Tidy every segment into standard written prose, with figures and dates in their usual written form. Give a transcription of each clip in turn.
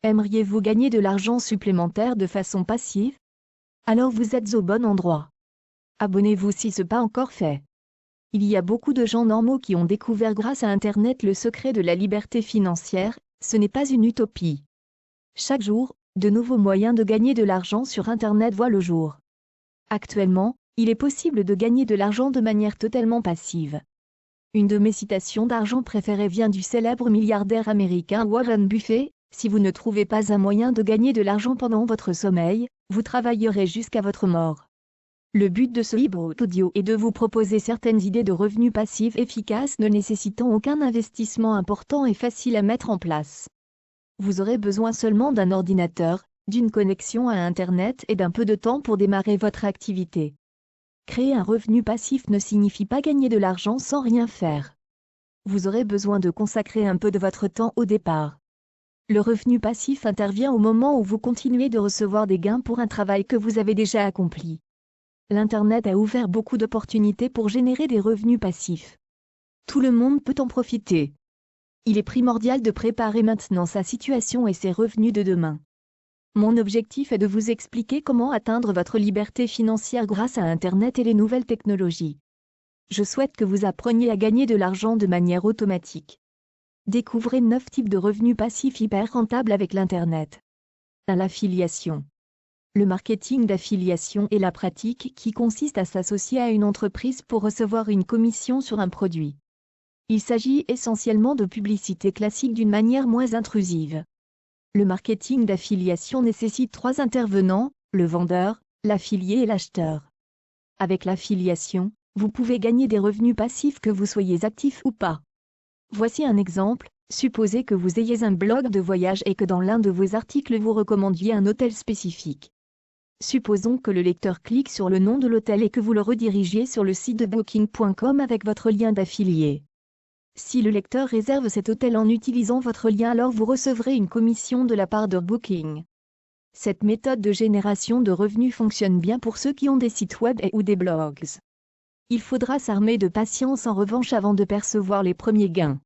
Aimeriez-vous gagner de l'argent supplémentaire de façon passive? Alors vous êtes au bon endroit. Abonnez-vous si ce n'est pas encore fait. Il y a beaucoup de gens normaux qui ont découvert grâce à Internet le secret de la liberté financière, ce n'est pas une utopie. Chaque jour, de nouveaux moyens de gagner de l'argent sur Internet voient le jour. Actuellement, il est possible de gagner de l'argent de manière totalement passive. Une de mes citations d'argent préférées vient du célèbre milliardaire américain Warren Buffett: si vous ne trouvez pas un moyen de gagner de l'argent pendant votre sommeil, vous travaillerez jusqu'à votre mort. Le but de ce livre audio est de vous proposer certaines idées de revenus passifs efficaces ne nécessitant aucun investissement important et faciles à mettre en place. Vous aurez besoin seulement d'un ordinateur, d'une connexion à Internet et d'un peu de temps pour démarrer votre activité. Créer un revenu passif ne signifie pas gagner de l'argent sans rien faire. Vous aurez besoin de consacrer un peu de votre temps au départ. Le revenu passif intervient au moment où vous continuez de recevoir des gains pour un travail que vous avez déjà accompli. L'Internet a ouvert beaucoup d'opportunités pour générer des revenus passifs. Tout le monde peut en profiter. Il est primordial de préparer maintenant sa situation et ses revenus de demain. Mon objectif est de vous expliquer comment atteindre votre liberté financière grâce à Internet et les nouvelles technologies. Je souhaite que vous appreniez à gagner de l'argent de manière automatique. Découvrez 9 types de revenus passifs hyper rentables avec l'Internet. L'affiliation. Le marketing d'affiliation est la pratique qui consiste à s'associer à une entreprise pour recevoir une commission sur un produit. Il s'agit essentiellement de publicité classique d'une manière moins intrusive. Le marketing d'affiliation nécessite 3 intervenants, le vendeur, l'affilié et l'acheteur. Avec l'affiliation, vous pouvez gagner des revenus passifs que vous soyez actif ou pas. Voici un exemple: supposez que vous ayez un blog de voyage et que dans l'un de vos articles vous recommandiez un hôtel spécifique. Supposons que le lecteur clique sur le nom de l'hôtel et que vous le redirigiez sur le site de Booking.com avec votre lien d'affilié. Si le lecteur réserve cet hôtel en utilisant votre lien, alors vous recevrez une commission de la part de Booking. Cette méthode de génération de revenus fonctionne bien pour ceux qui ont des sites web ou des blogs. Il faudra s'armer de patience en revanche avant de percevoir les premiers gains.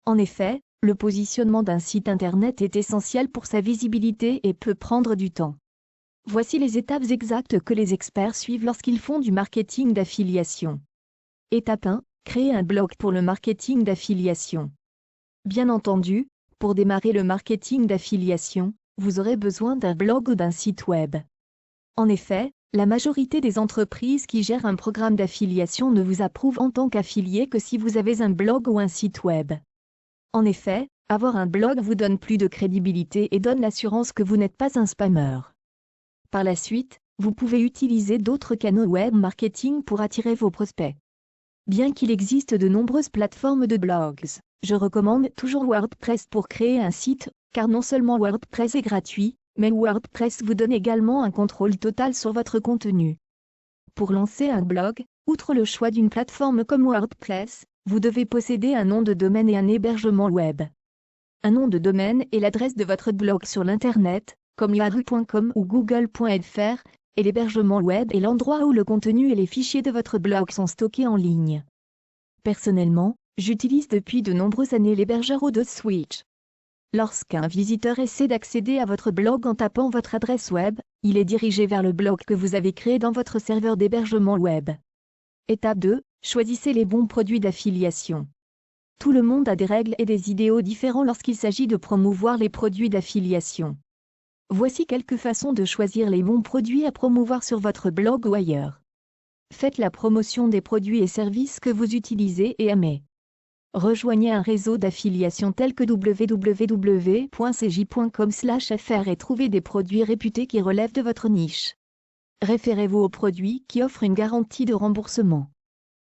En effet, le positionnement d'un site Internet est essentiel pour sa visibilité et peut prendre du temps. Voici les étapes exactes que les experts suivent lorsqu'ils font du marketing d'affiliation. Étape 1. Créer un blog pour le marketing d'affiliation. Bien entendu, pour démarrer le marketing d'affiliation, vous aurez besoin d'un blog ou d'un site web. En effet, la majorité des entreprises qui gèrent un programme d'affiliation ne vous approuvent en tant qu'affilié que si vous avez un blog ou un site web. En effet, avoir un blog vous donne plus de crédibilité et donne l'assurance que vous n'êtes pas un spammeur. Par la suite, vous pouvez utiliser d'autres canaux web marketing pour attirer vos prospects. Bien qu'il existe de nombreuses plateformes de blogs, je recommande toujours WordPress pour créer un site, car non seulement WordPress est gratuit, mais WordPress vous donne également un contrôle total sur votre contenu. Pour lancer un blog, outre le choix d'une plateforme comme WordPress, vous devez posséder un nom de domaine et un hébergement web. Un nom de domaine est l'adresse de votre blog sur l'Internet, comme yahoo.com ou google.fr, et l'hébergement web est l'endroit où le contenu et les fichiers de votre blog sont stockés en ligne. Personnellement, j'utilise depuis de nombreuses années l'hébergeur Switch. Lorsqu'un visiteur essaie d'accéder à votre blog en tapant votre adresse web, il est dirigé vers le blog que vous avez créé dans votre serveur d'hébergement web. Étape 2. Choisissez les bons produits d'affiliation. Tout le monde a des règles et des idéaux différents lorsqu'il s'agit de promouvoir les produits d'affiliation. Voici quelques façons de choisir les bons produits à promouvoir sur votre blog ou ailleurs. Faites la promotion des produits et services que vous utilisez et aimez. Rejoignez un réseau d'affiliation tel que www.cj.com/fr et trouvez des produits réputés qui relèvent de votre niche. Référez-vous aux produits qui offrent une garantie de remboursement.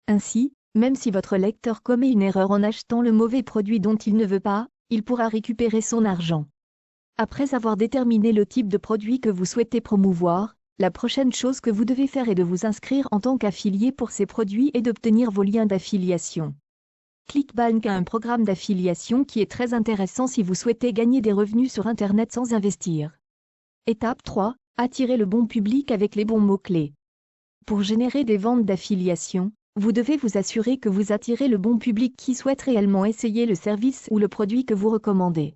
Ainsi, même si votre lecteur commet une erreur en achetant le mauvais produit dont il ne veut pas, il pourra récupérer son argent. Après avoir déterminé le type de produit que vous souhaitez promouvoir, la prochaine chose que vous devez faire est de vous inscrire en tant qu'affilié pour ces produits et d'obtenir vos liens d'affiliation. ClickBank a un programme d'affiliation qui est très intéressant si vous souhaitez gagner des revenus sur Internet sans investir. Étape 3. Attirer le bon public avec les bons mots-clés. Pour générer des ventes d'affiliation, vous devez vous assurer que vous attirez le bon public qui souhaite réellement essayer le service ou le produit que vous recommandez.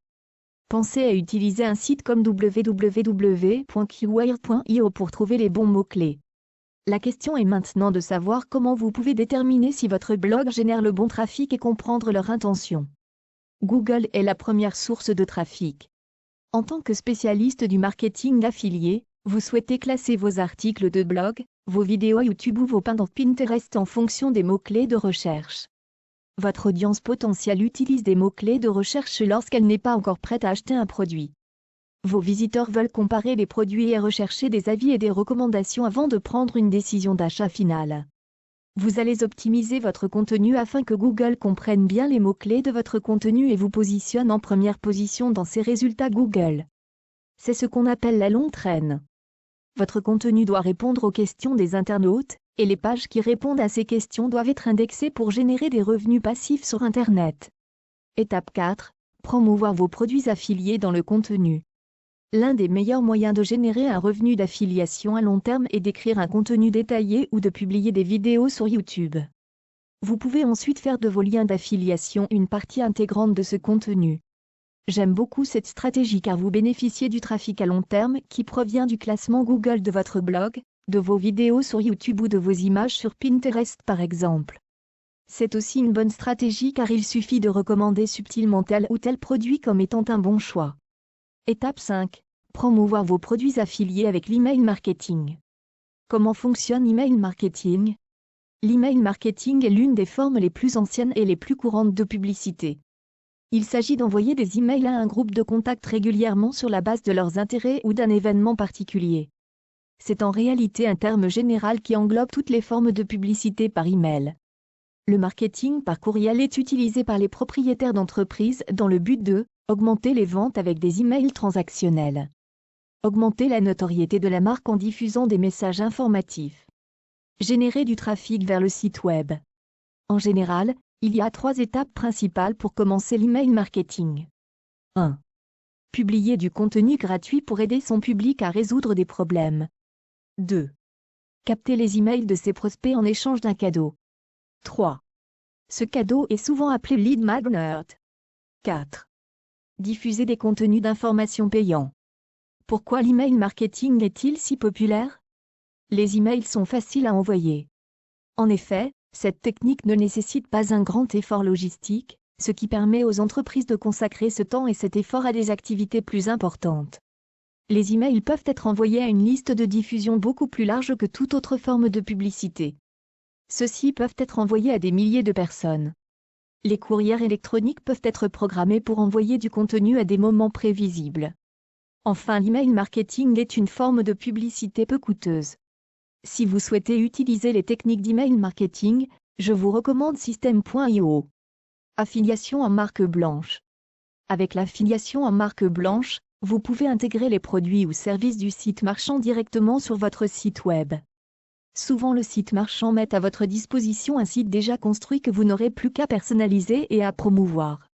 Pensez à utiliser un site comme www.keywire.io pour trouver les bons mots-clés. La question est maintenant de savoir comment vous pouvez déterminer si votre blog génère le bon trafic et comprendre leur intention. Google est la première source de trafic. En tant que spécialiste du marketing affilié, vous souhaitez classer vos articles de blog, vos vidéos YouTube ou vos pins Pinterest en fonction des mots-clés de recherche. Votre audience potentielle utilise des mots-clés de recherche lorsqu'elle n'est pas encore prête à acheter un produit. Vos visiteurs veulent comparer les produits et rechercher des avis et des recommandations avant de prendre une décision d'achat finale. Vous allez optimiser votre contenu afin que Google comprenne bien les mots-clés de votre contenu et vous positionne en première position dans ses résultats Google. C'est ce qu'on appelle la longue traîne. Votre contenu doit répondre aux questions des internautes, et les pages qui répondent à ces questions doivent être indexées pour générer des revenus passifs sur Internet. Étape 4. Promouvoir vos produits affiliés dans le contenu. L'un des meilleurs moyens de générer un revenu d'affiliation à long terme est d'écrire un contenu détaillé ou de publier des vidéos sur YouTube. Vous pouvez ensuite faire de vos liens d'affiliation une partie intégrante de ce contenu. J'aime beaucoup cette stratégie car vous bénéficiez du trafic à long terme qui provient du classement Google de votre blog, de vos vidéos sur YouTube ou de vos images sur Pinterest par exemple. C'est aussi une bonne stratégie car il suffit de recommander subtilement tel ou tel produit comme étant un bon choix. Étape 5. Promouvoir vos produits affiliés avec l'email marketing. Comment fonctionne l'email marketing? L'email marketing est l'une des formes les plus anciennes et les plus courantes de publicité. Il s'agit d'envoyer des emails à un groupe de contacts régulièrement sur la base de leurs intérêts ou d'un événement particulier. C'est en réalité un terme général qui englobe toutes les formes de publicité par email. Le marketing par courriel est utilisé par les propriétaires d'entreprises dans le but de augmenter les ventes avec des emails transactionnels. Augmenter la notoriété de la marque en diffusant des messages informatifs. Générer du trafic vers le site web. En général, il y a 3 étapes principales pour commencer l'email marketing. 1. Publier du contenu gratuit pour aider son public à résoudre des problèmes. 2. Capter les emails de ses prospects en échange d'un cadeau. 3. Ce cadeau est souvent appelé lead magnet. 4. Diffuser des contenus d'information payants. Pourquoi l'email marketing est-il si populaire? Les emails sont faciles à envoyer. En effet, cette technique ne nécessite pas un grand effort logistique, ce qui permet aux entreprises de consacrer ce temps et cet effort à des activités plus importantes. Les emails peuvent être envoyés à une liste de diffusion beaucoup plus large que toute autre forme de publicité. Ceux-ci peuvent être envoyés à des milliers de personnes. Les courriers électroniques peuvent être programmés pour envoyer du contenu à des moments prévisibles. Enfin, l'email marketing est une forme de publicité peu coûteuse. Si vous souhaitez utiliser les techniques d'email marketing, je vous recommande System.io. Affiliation en marque blanche. Avec l'affiliation en marque blanche, vous pouvez intégrer les produits ou services du site marchand directement sur votre site web. Souvent le site marchand met à votre disposition un site déjà construit que vous n'aurez plus qu'à personnaliser et à promouvoir.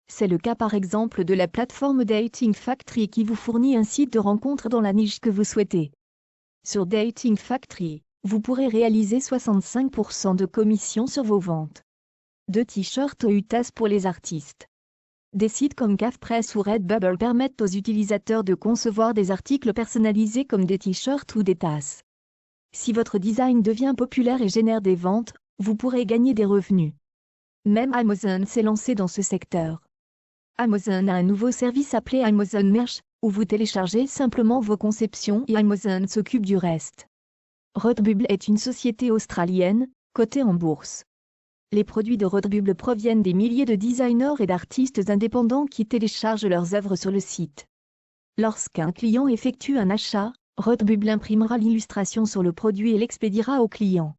C'est le cas par exemple de la plateforme Dating Factory qui vous fournit un site de rencontre dans la niche que vous souhaitez. Sur Dating Factory, vous pourrez réaliser 65% de commission sur vos ventes. 2 t-shirts UTAS pour les artistes. Des sites comme CavPress ou Redbubble permettent aux utilisateurs de concevoir des articles personnalisés comme des t-shirts ou des tasses. Si votre design devient populaire et génère des ventes, vous pourrez gagner des revenus. Même Amazon s'est lancé dans ce secteur. Amazon a un nouveau service appelé Amazon Merch, où vous téléchargez simplement vos conceptions et Amazon s'occupe du reste. Redbubble est une société australienne, cotée en bourse. Les produits de Redbubble proviennent des milliers de designers et d'artistes indépendants qui téléchargent leurs œuvres sur le site. Lorsqu'un client effectue un achat, Redbubble imprimera l'illustration sur le produit et l'expédiera au client.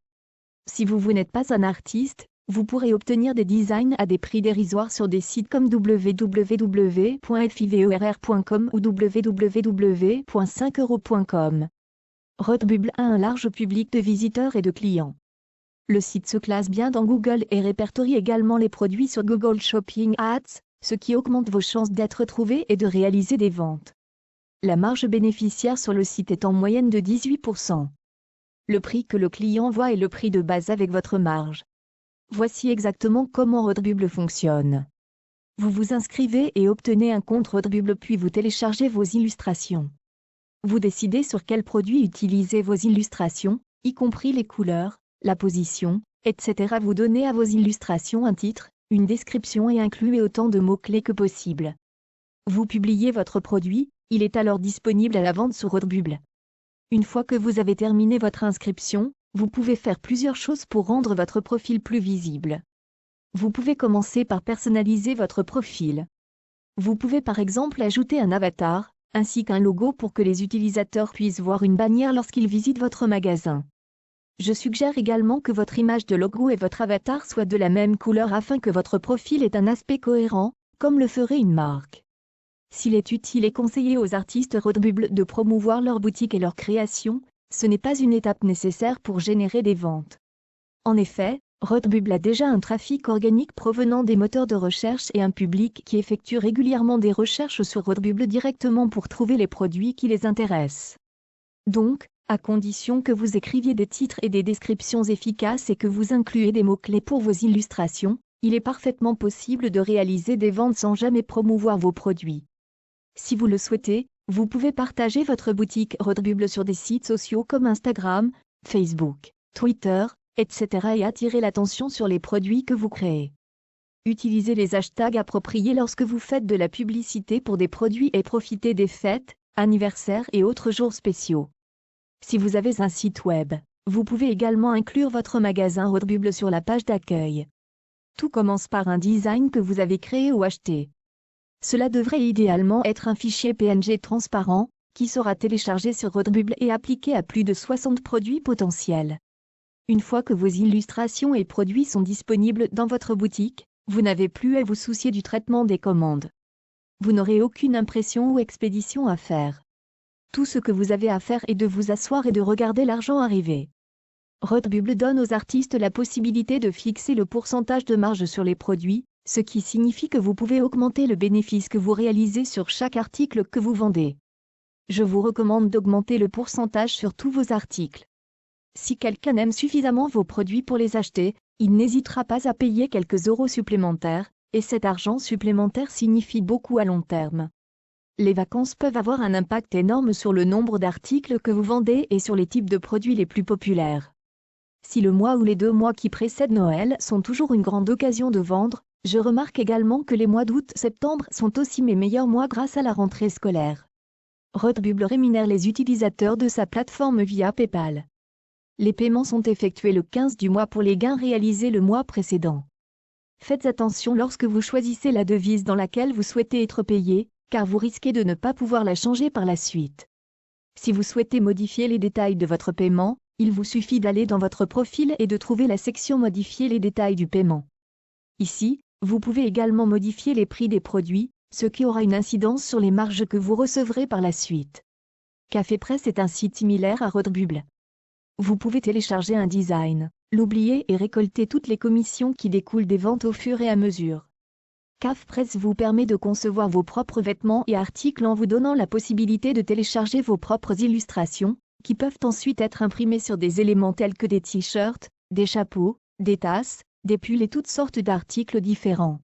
Si vous n'êtes pas un artiste, vous pourrez obtenir des designs à des prix dérisoires sur des sites comme www.fiverr.com ou www.5euros.com. Redbubble a un large public de visiteurs et de clients. Le site se classe bien dans Google et répertorie également les produits sur Google Shopping Ads, ce qui augmente vos chances d'être trouvés et de réaliser des ventes. La marge bénéficiaire sur le site est en moyenne de 18%. Le prix que le client voit est le prix de base avec votre marge. Voici exactement comment Redbubble fonctionne. Vous vous inscrivez et obtenez un compte Redbubble puis vous téléchargez vos illustrations. Vous décidez sur quel produit utiliser vos illustrations, y compris les couleurs, la position, etc. Vous donnez à vos illustrations un titre, une description et incluez autant de mots-clés que possible. Vous publiez votre produit, il est alors disponible à la vente sur Redbubble. Une fois que vous avez terminé votre inscription, vous pouvez faire plusieurs choses pour rendre votre profil plus visible. Vous pouvez commencer par personnaliser votre profil. Vous pouvez par exemple ajouter un avatar, ainsi qu'un logo pour que les utilisateurs puissent voir une bannière lorsqu'ils visitent votre magasin. Je suggère également que votre image de logo et votre avatar soient de la même couleur afin que votre profil ait un aspect cohérent, comme le ferait une marque. S'il est utile et conseillé aux artistes Redbubble de promouvoir leur boutique et leur création, ce n'est pas une étape nécessaire pour générer des ventes. En effet, Redbubble a déjà un trafic organique provenant des moteurs de recherche et un public qui effectue régulièrement des recherches sur Redbubble directement pour trouver les produits qui les intéressent. Donc, à condition que vous écriviez des titres et des descriptions efficaces et que vous incluez des mots-clés pour vos illustrations, il est parfaitement possible de réaliser des ventes sans jamais promouvoir vos produits. Si vous le souhaitez, vous pouvez partager votre boutique Redbubble sur des sites sociaux comme Instagram, Facebook, Twitter, etc. et attirer l'attention sur les produits que vous créez. Utilisez les hashtags appropriés lorsque vous faites de la publicité pour des produits et profitez des fêtes, anniversaires et autres jours spéciaux. Si vous avez un site web, vous pouvez également inclure votre magasin Redbubble sur la page d'accueil. Tout commence par un design que vous avez créé ou acheté. Cela devrait idéalement être un fichier PNG transparent, qui sera téléchargé sur Redbubble et appliqué à plus de 60 produits potentiels. Une fois que vos illustrations et produits sont disponibles dans votre boutique, vous n'avez plus à vous soucier du traitement des commandes. Vous n'aurez aucune impression ou expédition à faire. Tout ce que vous avez à faire est de vous asseoir et de regarder l'argent arriver. Redbubble donne aux artistes la possibilité de fixer le pourcentage de marge sur les produits, ce qui signifie que vous pouvez augmenter le bénéfice que vous réalisez sur chaque article que vous vendez. Je vous recommande d'augmenter le pourcentage sur tous vos articles. Si quelqu'un aime suffisamment vos produits pour les acheter, il n'hésitera pas à payer quelques euros supplémentaires, et cet argent supplémentaire signifie beaucoup à long terme. Les vacances peuvent avoir un impact énorme sur le nombre d'articles que vous vendez et sur les types de produits les plus populaires. Si le mois ou les 2 mois qui précèdent Noël sont toujours une grande occasion de vendre, je remarque également que les mois d'août-septembre sont aussi mes meilleurs mois grâce à la rentrée scolaire. Redbubble rémunère les utilisateurs de sa plateforme via PayPal. Les paiements sont effectués le 15 du mois pour les gains réalisés le mois précédent. Faites attention lorsque vous choisissez la devise dans laquelle vous souhaitez être payé, car vous risquez de ne pas pouvoir la changer par la suite. Si vous souhaitez modifier les détails de votre paiement, il vous suffit d'aller dans votre profil et de trouver la section Modifier les détails du paiement. Ici, vous pouvez également modifier les prix des produits, ce qui aura une incidence sur les marges que vous recevrez par la suite. CaféPress est un site similaire à Redbubble. Vous pouvez télécharger un design, l'oublier et récolter toutes les commissions qui découlent des ventes au fur et à mesure. CaféPress vous permet de concevoir vos propres vêtements et articles en vous donnant la possibilité de télécharger vos propres illustrations, qui peuvent ensuite être imprimées sur des éléments tels que des t-shirts, des chapeaux, des tasses, des pulls et toutes sortes d'articles différents.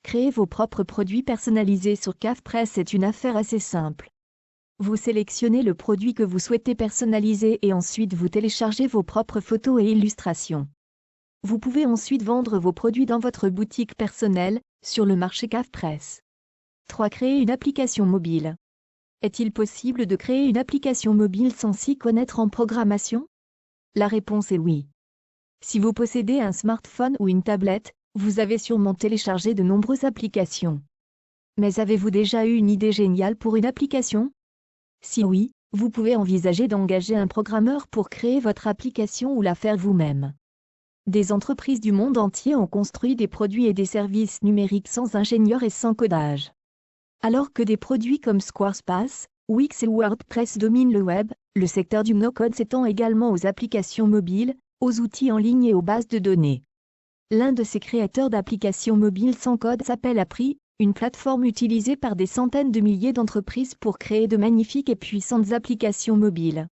Créer vos propres produits personnalisés sur CaféPress est une affaire assez simple. Vous sélectionnez le produit que vous souhaitez personnaliser et ensuite vous téléchargez vos propres photos et illustrations. Vous pouvez ensuite vendre vos produits dans votre boutique personnelle, sur le marché CaféPress. 3. Créer une application mobile. Est-il possible de créer une application mobile sans s'y connaître en programmation? La réponse est oui. Si vous possédez un smartphone ou une tablette, vous avez sûrement téléchargé de nombreuses applications. Mais avez-vous déjà eu une idée géniale pour une application? Si oui, vous pouvez envisager d'engager un programmeur pour créer votre application ou la faire vous-même. Des entreprises du monde entier ont construit des produits et des services numériques sans ingénieurs et sans codage. Alors que des produits comme Squarespace, Wix et WordPress dominent le web, le secteur du no-code s'étend également aux applications mobiles, aux outils en ligne et aux bases de données. L'un de ces créateurs d'applications mobiles sans code s'appelle Apri, une plateforme utilisée par des centaines de milliers d'entreprises pour créer de magnifiques et puissantes applications mobiles.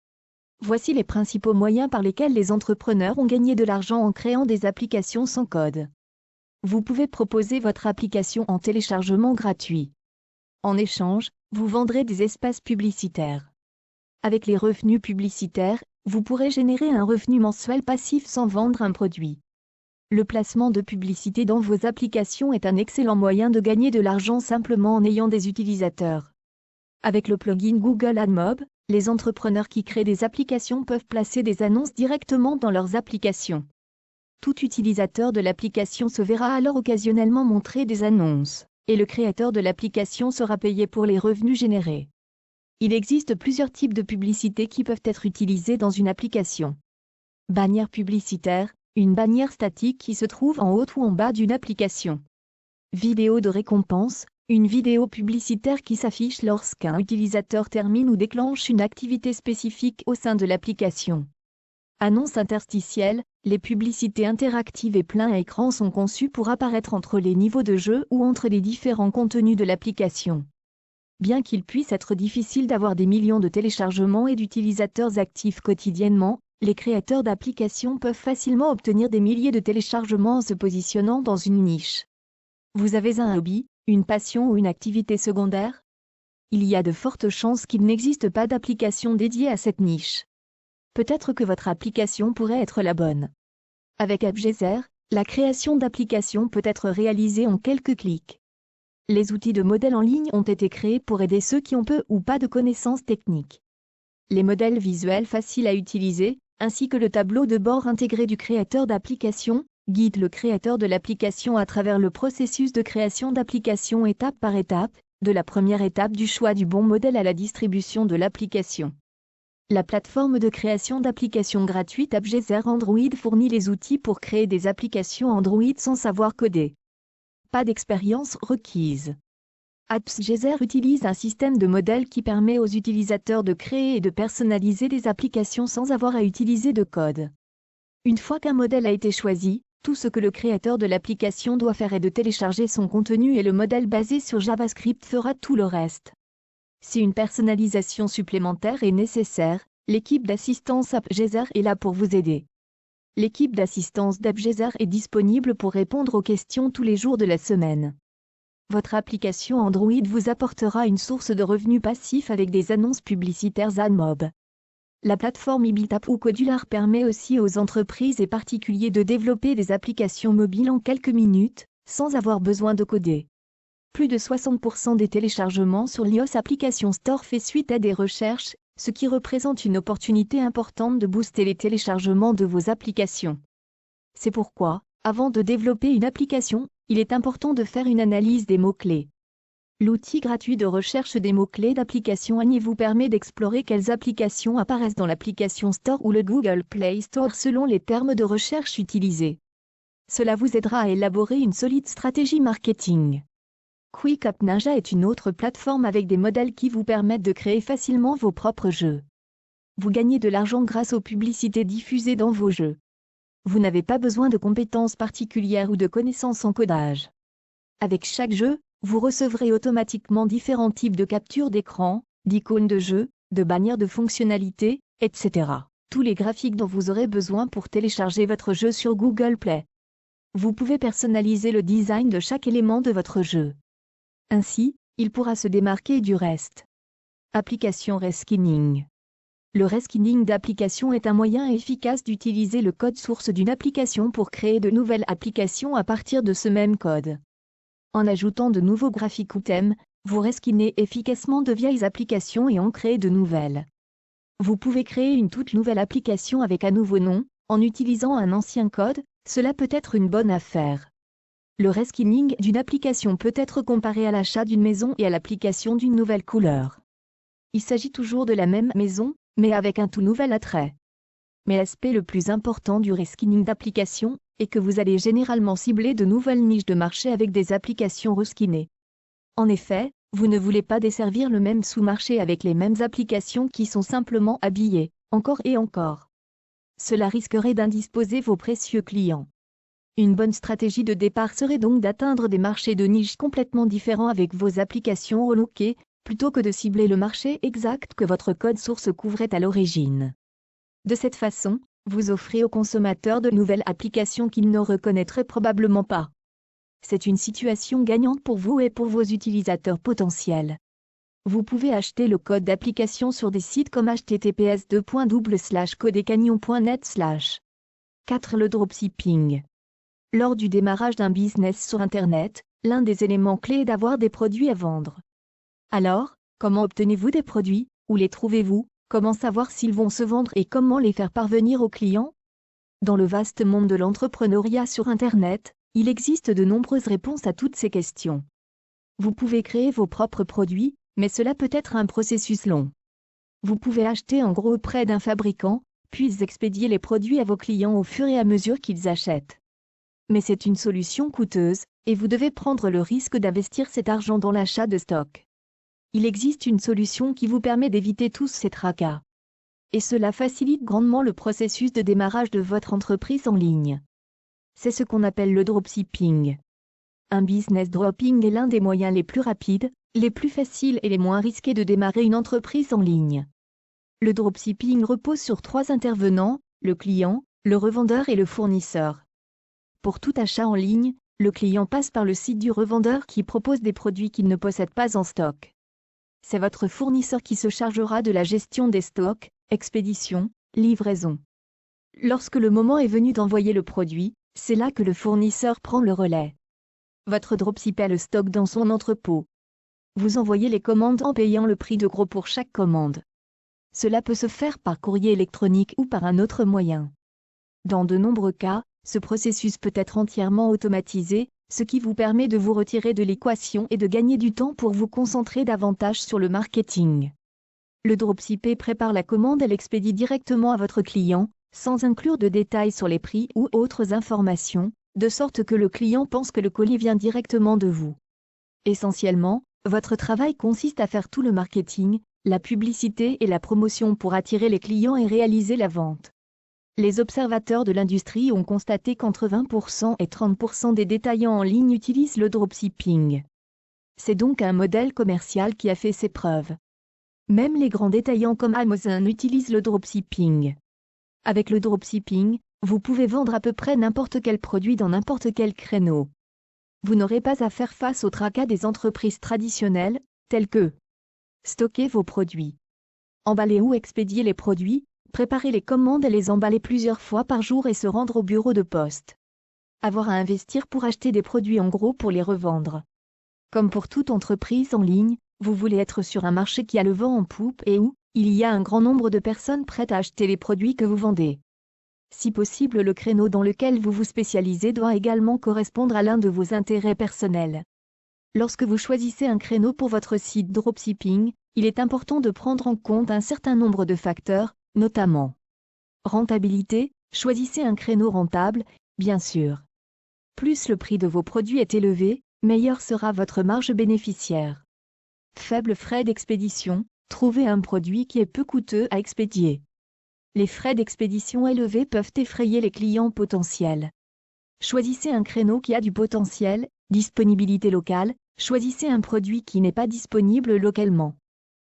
Voici les principaux moyens par lesquels les entrepreneurs ont gagné de l'argent en créant des applications sans code. Vous pouvez proposer votre application en téléchargement gratuit. En échange, vous vendrez des espaces publicitaires. Avec les revenus publicitaires, vous pourrez générer un revenu mensuel passif sans vendre un produit. Le placement de publicité dans vos applications est un excellent moyen de gagner de l'argent simplement en ayant des utilisateurs. Avec le plugin Google AdMob, les entrepreneurs qui créent des applications peuvent placer des annonces directement dans leurs applications. Tout utilisateur de l'application se verra alors occasionnellement montrer des annonces, et le créateur de l'application sera payé pour les revenus générés. Il existe plusieurs types de publicités qui peuvent être utilisées dans une application. Bannière publicitaire, une bannière statique qui se trouve en haut ou en bas d'une application. Vidéo de récompense, une vidéo publicitaire qui s'affiche lorsqu'un utilisateur termine ou déclenche une activité spécifique au sein de l'application. Annonce interstitielle, les publicités interactives et plein écran sont conçues pour apparaître entre les niveaux de jeu ou entre les différents contenus de l'application. Bien qu'il puisse être difficile d'avoir des millions de téléchargements et d'utilisateurs actifs quotidiennement, les créateurs d'applications peuvent facilement obtenir des milliers de téléchargements en se positionnant dans une niche. Vous avez un hobby, une passion ou une activité secondaire? Il y a de fortes chances qu'il n'existe pas d'application dédiée à cette niche. Peut-être que votre application pourrait être la bonne. Avec AppGeyser, la création d'applications peut être réalisée en quelques clics. Les outils de modèles en ligne ont été créés pour aider ceux qui ont peu ou pas de connaissances techniques. Les modèles visuels faciles à utiliser, ainsi que le tableau de bord intégré du créateur d'application, guide le créateur de l'application à travers le processus de création d'application étape par étape, de la première étape du choix du bon modèle à la distribution de l'application. La plateforme de création d'applications gratuite AppGeyser Android fournit les outils pour créer des applications Android sans savoir coder. Pas d'expérience requise. AppGeyser utilise un système de modèles qui permet aux utilisateurs de créer et de personnaliser des applications sans avoir à utiliser de code. Une fois qu'un modèle a été choisi, tout ce que le créateur de l'application doit faire est de télécharger son contenu et le modèle basé sur JavaScript fera tout le reste. Si une personnalisation supplémentaire est nécessaire, l'équipe d'assistance AppGeyser est là pour vous aider. L'équipe d'assistance d'AppGeyser est disponible pour répondre aux questions tous les jours de la semaine. Votre application Android vous apportera une source de revenus passifs avec des annonces publicitaires AdMob. La plateforme Ibitap ou Codular permet aussi aux entreprises et particuliers de développer des applications mobiles en quelques minutes, sans avoir besoin de coder. Plus de 60% des téléchargements sur l'iOS Application Store fait suite à des recherches, ce qui représente une opportunité importante de booster les téléchargements de vos applications. C'est pourquoi, avant de développer une application, il est important de faire une analyse des mots-clés. L'outil gratuit de recherche des mots-clés d'application Agni vous permet d'explorer quelles applications apparaissent dans l'application Store ou le Google Play Store selon les termes de recherche utilisés. Cela vous aidera à élaborer une solide stratégie marketing. Quick App Ninja est une autre plateforme avec des modèles qui vous permettent de créer facilement vos propres jeux. Vous gagnez de l'argent grâce aux publicités diffusées dans vos jeux. Vous n'avez pas besoin de compétences particulières ou de connaissances en codage. Avec chaque jeu, vous recevrez automatiquement différents types de captures d'écran, d'icônes de jeu, de bannières de fonctionnalités, etc. Tous les graphiques dont vous aurez besoin pour télécharger votre jeu sur Google Play. Vous pouvez personnaliser le design de chaque élément de votre jeu. Ainsi, il pourra se démarquer du reste. Application Reskinning. Le reskinning d'application est un moyen efficace d'utiliser le code source d'une application pour créer de nouvelles applications à partir de ce même code. En ajoutant de nouveaux graphiques ou thèmes, vous reskinez efficacement de vieilles applications et en créez de nouvelles. Vous pouvez créer une toute nouvelle application avec un nouveau nom, en utilisant un ancien code, cela peut être une bonne affaire. Le reskinning d'une application peut être comparé à l'achat d'une maison et à l'application d'une nouvelle couleur. Il s'agit toujours de la même maison, mais avec un tout nouvel attrait. Mais l'aspect le plus important du reskinning d'application est que vous allez généralement cibler de nouvelles niches de marché avec des applications reskinées. En effet, vous ne voulez pas desservir le même sous-marché avec les mêmes applications qui sont simplement habillées, encore et encore. Cela risquerait d'indisposer vos précieux clients. Une bonne stratégie de départ serait donc d'atteindre des marchés de niche complètement différents avec vos applications relookées, plutôt que de cibler le marché exact que votre code source couvrait à l'origine. De cette façon, vous offrez aux consommateurs de nouvelles applications qu'ils ne reconnaîtraient probablement pas. C'est une situation gagnante pour vous et pour vos utilisateurs potentiels. Vous pouvez acheter le code d'application sur des sites comme https://codecagnon.net/. 4. Le dropshipping. Lors du démarrage d'un business sur Internet, l'un des éléments clés est d'avoir des produits à vendre. Alors, comment obtenez-vous des produits? Où les trouvez-vous? Comment savoir s'ils vont se vendre et comment les faire parvenir aux clients? Dans le vaste monde de l'entrepreneuriat sur Internet, il existe de nombreuses réponses à toutes ces questions. Vous pouvez créer vos propres produits, mais cela peut être un processus long. Vous pouvez acheter en gros auprès d'un fabricant, puis expédier les produits à vos clients au fur et à mesure qu'ils achètent. Mais c'est une solution coûteuse, et vous devez prendre le risque d'investir cet argent dans l'achat de stock. Il existe une solution qui vous permet d'éviter tous ces tracas. Et cela facilite grandement le processus de démarrage de votre entreprise en ligne. C'est ce qu'on appelle le dropshipping. Un business dropping est l'un des moyens les plus rapides, les plus faciles et les moins risqués de démarrer une entreprise en ligne. Le dropshipping repose sur 3 intervenants, le client, le revendeur et le fournisseur. Pour tout achat en ligne, le client passe par le site du revendeur qui propose des produits qu'il ne possède pas en stock. C'est votre fournisseur qui se chargera de la gestion des stocks, expédition, livraison. Lorsque le moment est venu d'envoyer le produit, c'est là que le fournisseur prend le relais. Votre dropshipper le stock dans son entrepôt. Vous envoyez les commandes en payant le prix de gros pour chaque commande. Cela peut se faire par courrier électronique ou par un autre moyen. Dans de nombreux cas, ce processus peut être entièrement automatisé, ce qui vous permet de vous retirer de l'équation et de gagner du temps pour vous concentrer davantage sur le marketing. Le dropshipper prépare la commande et l'expédie directement à votre client, sans inclure de détails sur les prix ou autres informations, de sorte que le client pense que le colis vient directement de vous. Essentiellement, votre travail consiste à faire tout le marketing, la publicité et la promotion pour attirer les clients et réaliser la vente. Les observateurs de l'industrie ont constaté qu'entre 20% et 30% des détaillants en ligne utilisent le dropshipping. C'est donc un modèle commercial qui a fait ses preuves. Même les grands détaillants comme Amazon utilisent le dropshipping. Avec le dropshipping, vous pouvez vendre à peu près n'importe quel produit dans n'importe quel créneau. Vous n'aurez pas à faire face au tracas des entreprises traditionnelles, telles que stocker vos produits, emballer ou expédier les produits, préparer les commandes et les emballer plusieurs fois par jour et se rendre au bureau de poste. Avoir à investir pour acheter des produits en gros pour les revendre. Comme pour toute entreprise en ligne, vous voulez être sur un marché qui a le vent en poupe et où il y a un grand nombre de personnes prêtes à acheter les produits que vous vendez. Si possible, le créneau dans lequel vous vous spécialisez doit également correspondre à l'un de vos intérêts personnels. Lorsque vous choisissez un créneau pour votre site dropshipping, il est important de prendre en compte un certain nombre de facteurs, notamment rentabilité. Choisissez un créneau rentable, bien sûr. Plus le prix de vos produits est élevé, meilleure sera votre marge bénéficiaire. Faible frais d'expédition. Trouvez un produit qui est peu coûteux à expédier. Les frais d'expédition élevés peuvent effrayer les clients potentiels. Choisissez un créneau qui a du potentiel. Disponibilité locale. Choisissez un produit qui n'est pas disponible localement.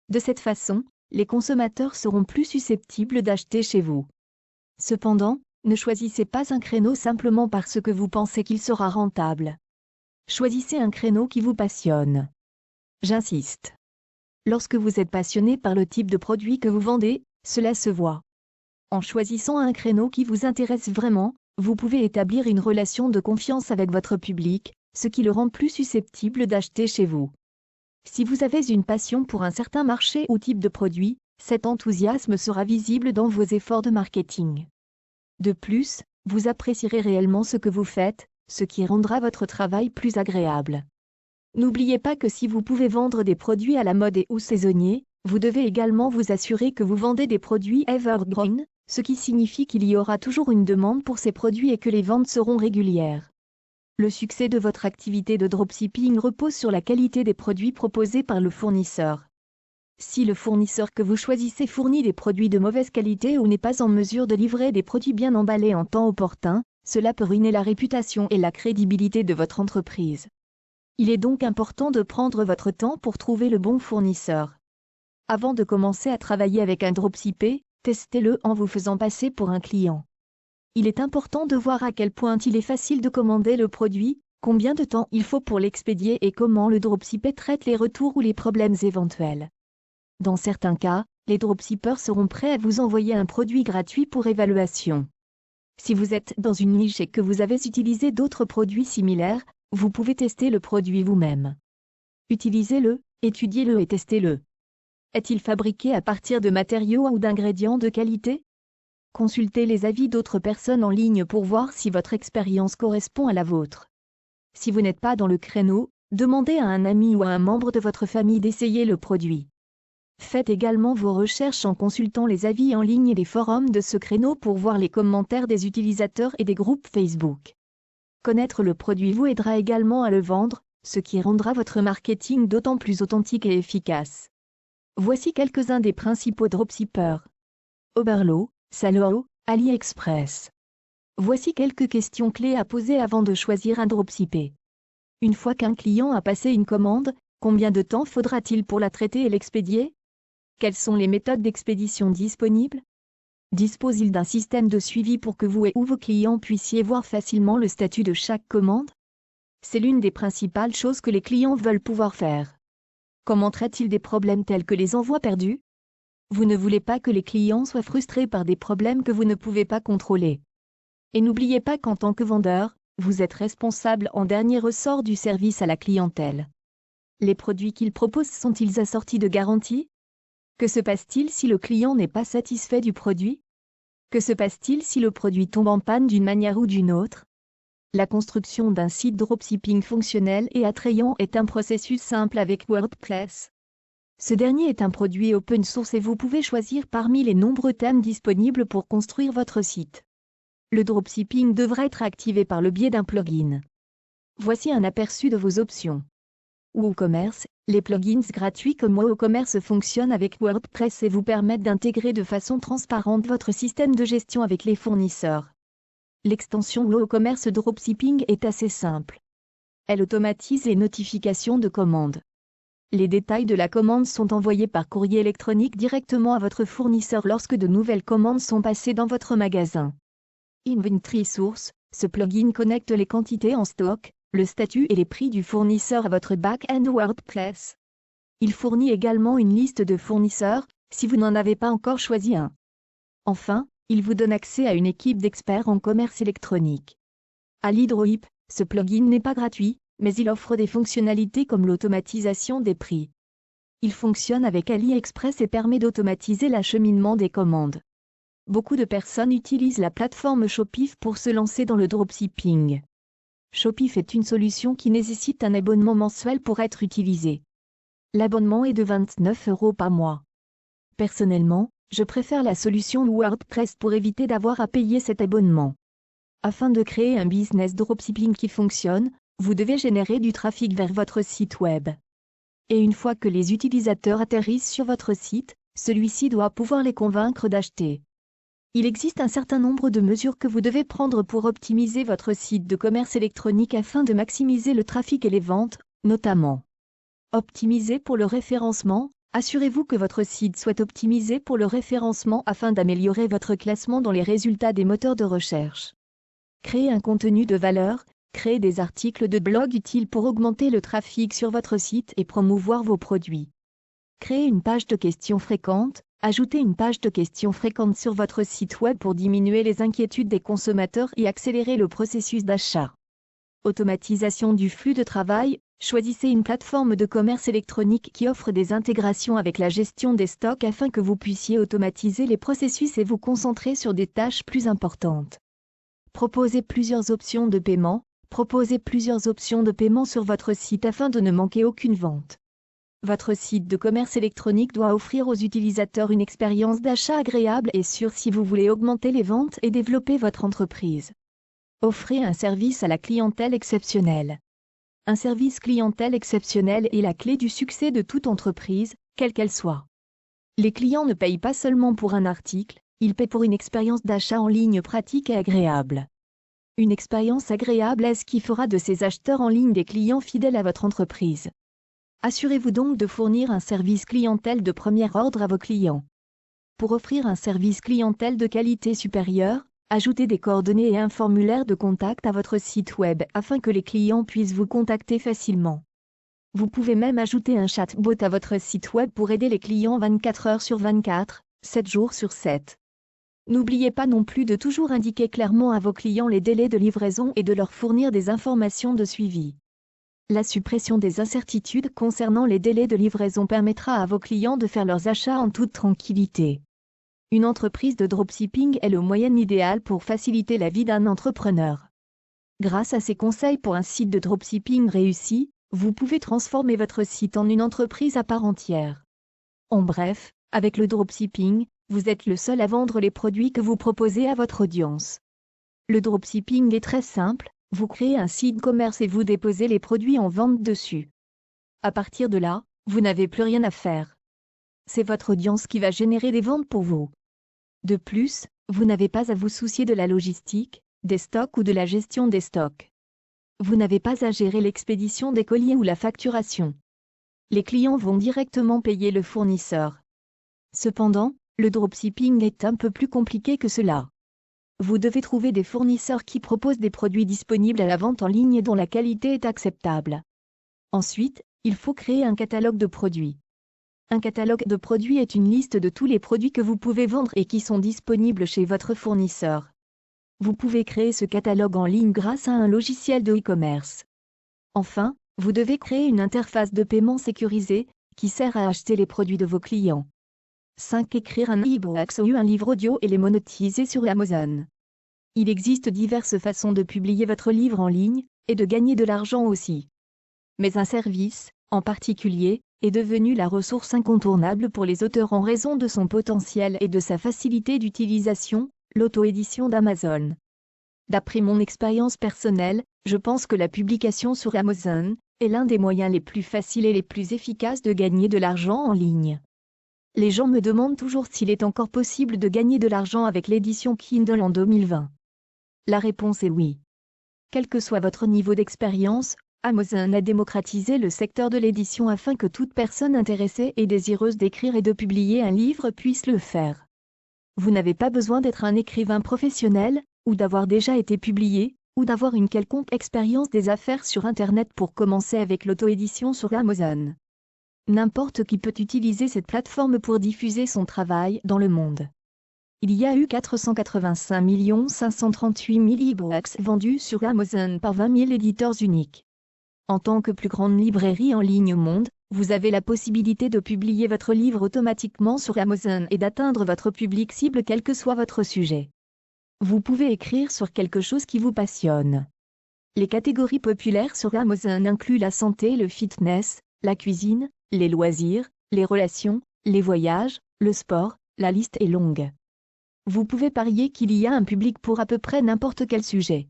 De cette façon, les consommateurs seront plus susceptibles d'acheter chez vous. Cependant, ne choisissez pas un créneau simplement parce que vous pensez qu'il sera rentable. Choisissez un créneau qui vous passionne. J'insiste. Lorsque vous êtes passionné par le type de produit que vous vendez, cela se voit. En choisissant un créneau qui vous intéresse vraiment, vous pouvez établir une relation de confiance avec votre public, ce qui le rend plus susceptible d'acheter chez vous. Si vous avez une passion pour un certain marché ou type de produit, cet enthousiasme sera visible dans vos efforts de marketing. De plus, vous apprécierez réellement ce que vous faites, ce qui rendra votre travail plus agréable. N'oubliez pas que si vous pouvez vendre des produits à la mode et ou saisonniers, vous devez également vous assurer que vous vendez des produits evergreen, ce qui signifie qu'il y aura toujours une demande pour ces produits et que les ventes seront régulières. Le succès de votre activité de dropshipping repose sur la qualité des produits proposés par le fournisseur. Si le fournisseur que vous choisissez fournit des produits de mauvaise qualité ou n'est pas en mesure de livrer des produits bien emballés en temps opportun, cela peut ruiner la réputation et la crédibilité de votre entreprise. Il est donc important de prendre votre temps pour trouver le bon fournisseur. Avant de commencer à travailler avec un dropshipper, testez-le en vous faisant passer pour un client. Il est important de voir à quel point il est facile de commander le produit, Combien de temps il faut pour l'expédier et comment le dropshipper traite les retours ou les problèmes éventuels. Dans certains cas, les dropshippers seront prêts à vous envoyer un produit gratuit pour évaluation. Si vous êtes dans une niche et que vous avez utilisé d'autres produits similaires, vous pouvez tester le produit vous-même. Utilisez-le, étudiez-le et testez-le. Est-il fabriqué à partir de matériaux ou d'ingrédients de qualité? Consultez les avis d'autres personnes en ligne pour voir si votre expérience correspond à la vôtre. Si vous n'êtes pas dans le créneau, demandez à un ami ou à un membre de votre famille d'essayer le produit. Faites également vos recherches en consultant les avis en ligne et les forums de ce créneau pour voir les commentaires des utilisateurs et des groupes Facebook. Connaître le produit vous aidera également à le vendre, ce qui rendra votre marketing d'autant plus authentique et efficace. Voici quelques-uns des principaux dropshippers. Oberlo, Salao, AliExpress. Voici quelques questions clés à poser avant de choisir un dropshipper. Une fois qu'un client a passé une commande, combien de temps faudra-t-il pour la traiter et l'expédier? Quelles sont les méthodes d'expédition disponibles? Dispose-t-il d'un système de suivi pour que vous et ou vos clients puissiez voir facilement le statut de chaque commande? C'est l'une des principales choses que les clients veulent pouvoir faire. Comment traite-t-il des problèmes tels que les envois perdus? Vous ne voulez pas que les clients soient frustrés par des problèmes que vous ne pouvez pas contrôler. Et n'oubliez pas qu'en tant que vendeur, vous êtes responsable en dernier ressort du service à la clientèle. Les produits qu'il propose sont-ils assortis de garanties? Que se passe-t-il si le client n'est pas satisfait du produit? Que se passe-t-il si le produit tombe en panne d'une manière ou d'une autre? La construction d'un site dropshipping fonctionnel et attrayant est un processus simple avec WordPress. Ce dernier est un produit open source et vous pouvez choisir parmi les nombreux thèmes disponibles pour construire votre site. Le dropshipping devra être activé par le biais d'un plugin. Voici un aperçu de vos options. WooCommerce, les plugins gratuits comme WooCommerce fonctionnent avec WordPress et vous permettent d'intégrer de façon transparente votre système de gestion avec les fournisseurs. L'extension WooCommerce Dropshipping est assez simple. Elle automatise les notifications de commandes. Les détails de la commande sont envoyés par courrier électronique directement à votre fournisseur lorsque de nouvelles commandes sont passées dans votre magasin. Inventory Source, ce plugin connecte les quantités en stock, le statut et les prix du fournisseur à votre back-end WordPress. Il fournit également une liste de fournisseurs, si vous n'en avez pas encore choisi un. Enfin, il vous donne accès à une équipe d'experts en commerce électronique. AliDropShip, ce plugin n'est pas gratuit, mais il offre des fonctionnalités comme l'automatisation des prix. Il fonctionne avec AliExpress et permet d'automatiser l'acheminement des commandes. Beaucoup de personnes utilisent la plateforme Shopify pour se lancer dans le dropshipping. Shopify est une solution qui nécessite un abonnement mensuel pour être utilisé. L'abonnement est de 29 € par mois. Personnellement, je préfère la solution WordPress pour éviter d'avoir à payer cet abonnement. Afin de créer un business dropshipping qui fonctionne, vous devez générer du trafic vers votre site web. Et une fois que les utilisateurs atterrissent sur votre site, celui-ci doit pouvoir les convaincre d'acheter. Il existe un certain nombre de mesures que vous devez prendre pour optimiser votre site de commerce électronique afin de maximiser le trafic et les ventes, notamment. Optimiser pour le référencement. Assurez-vous que votre site soit optimisé pour le référencement afin d'améliorer votre classement dans les résultats des moteurs de recherche. Créer un contenu de valeur. Créer des articles de blog utiles pour augmenter le trafic sur votre site et promouvoir vos produits. Créer une page de questions fréquentes. Ajoutez une page de questions fréquentes sur votre site web pour diminuer les inquiétudes des consommateurs et accélérer le processus d'achat. Automatisation du flux de travail. Choisissez une plateforme de commerce électronique qui offre des intégrations avec la gestion des stocks afin que vous puissiez automatiser les processus et vous concentrer sur des tâches plus importantes. Proposez plusieurs options de paiement. Proposez plusieurs options de paiement sur votre site afin de ne manquer aucune vente. Votre site de commerce électronique doit offrir aux utilisateurs une expérience d'achat agréable et sûre si vous voulez augmenter les ventes et développer votre entreprise. Offrez un service à la clientèle exceptionnel. Un service clientèle exceptionnel est la clé du succès de toute entreprise, quelle qu'elle soit. Les clients ne payent pas seulement pour un article, ils paient pour une expérience d'achat en ligne pratique et agréable. Une expérience agréable est ce qui fera de ces acheteurs en ligne des clients fidèles à votre entreprise. Assurez-vous donc de fournir un service clientèle de premier ordre à vos clients. Pour offrir un service clientèle de qualité supérieure, Ajoutez des coordonnées et un formulaire de contact à votre site web afin que les clients puissent vous contacter facilement. Vous pouvez même ajouter un chatbot à votre site web pour aider les clients 24 heures sur 24, 7 jours sur 7. N'oubliez pas non plus de toujours indiquer clairement à vos clients les délais de livraison et de leur fournir des informations de suivi. La suppression des incertitudes concernant les délais de livraison permettra à vos clients de faire leurs achats en toute tranquillité. Une entreprise de dropshipping est le moyen idéal pour faciliter la vie d'un entrepreneur. Grâce à ces conseils pour un site de dropshipping réussi, vous pouvez transformer votre site en une entreprise à part entière. En bref, avec le dropshipping, vous êtes le seul à vendre les produits que vous proposez à votre audience. Le dropshipping est très simple, vous créez un site commerce et vous déposez les produits en vente dessus. À partir de là, vous n'avez plus rien à faire. C'est votre audience qui va générer des ventes pour vous. De plus, vous n'avez pas à vous soucier de la logistique, des stocks ou de la gestion des stocks. Vous n'avez pas à gérer l'expédition des colis ou la facturation. Les clients vont directement payer le fournisseur. Cependant, le dropshipping est un peu plus compliqué que cela. Vous devez trouver des fournisseurs qui proposent des produits disponibles à la vente en ligne et dont la qualité est acceptable. Ensuite, il faut créer un catalogue de produits. Un catalogue de produits est une liste de tous les produits que vous pouvez vendre et qui sont disponibles chez votre fournisseur. Vous pouvez créer ce catalogue en ligne grâce à un logiciel de e-commerce. Enfin, vous devez créer une interface de paiement sécurisée, qui sert à acheter les produits de vos clients. 5. Écrire un e-book ou un livre audio et les monétiser sur Amazon. Il existe diverses façons de publier votre livre en ligne, et de gagner de l'argent aussi. Mais un service, en particulier, est devenu la ressource incontournable pour les auteurs en raison de son potentiel et de sa facilité d'utilisation, l'auto-édition d'Amazon. D'après mon expérience personnelle, je pense que la publication sur Amazon est l'un des moyens les plus faciles et les plus efficaces de gagner de l'argent en ligne. Les gens me demandent toujours s'il est encore possible de gagner de l'argent avec l'édition Kindle en 2020. La réponse est oui. Quel que soit votre niveau d'expérience, Amazon a démocratisé le secteur de l'édition afin que toute personne intéressée et désireuse d'écrire et de publier un livre puisse le faire. Vous n'avez pas besoin d'être un écrivain professionnel, ou d'avoir déjà été publié, ou d'avoir une quelconque expérience des affaires sur Internet pour commencer avec l'auto-édition sur Amazon. N'importe qui peut utiliser cette plateforme pour diffuser son travail dans le monde. Il y a eu 485 538 000 e-books vendus sur Amazon par 20 000 éditeurs uniques. En tant que plus grande librairie en ligne au monde, vous avez la possibilité de publier votre livre automatiquement sur Amazon et d'atteindre votre public cible quel que soit votre sujet. Vous pouvez écrire sur quelque chose qui vous passionne. Les catégories populaires sur Amazon incluent la santé, le fitness, la cuisine, les loisirs, les relations, les voyages, le sport, la liste est longue. Vous pouvez parier qu'il y a un public pour à peu près n'importe quel sujet.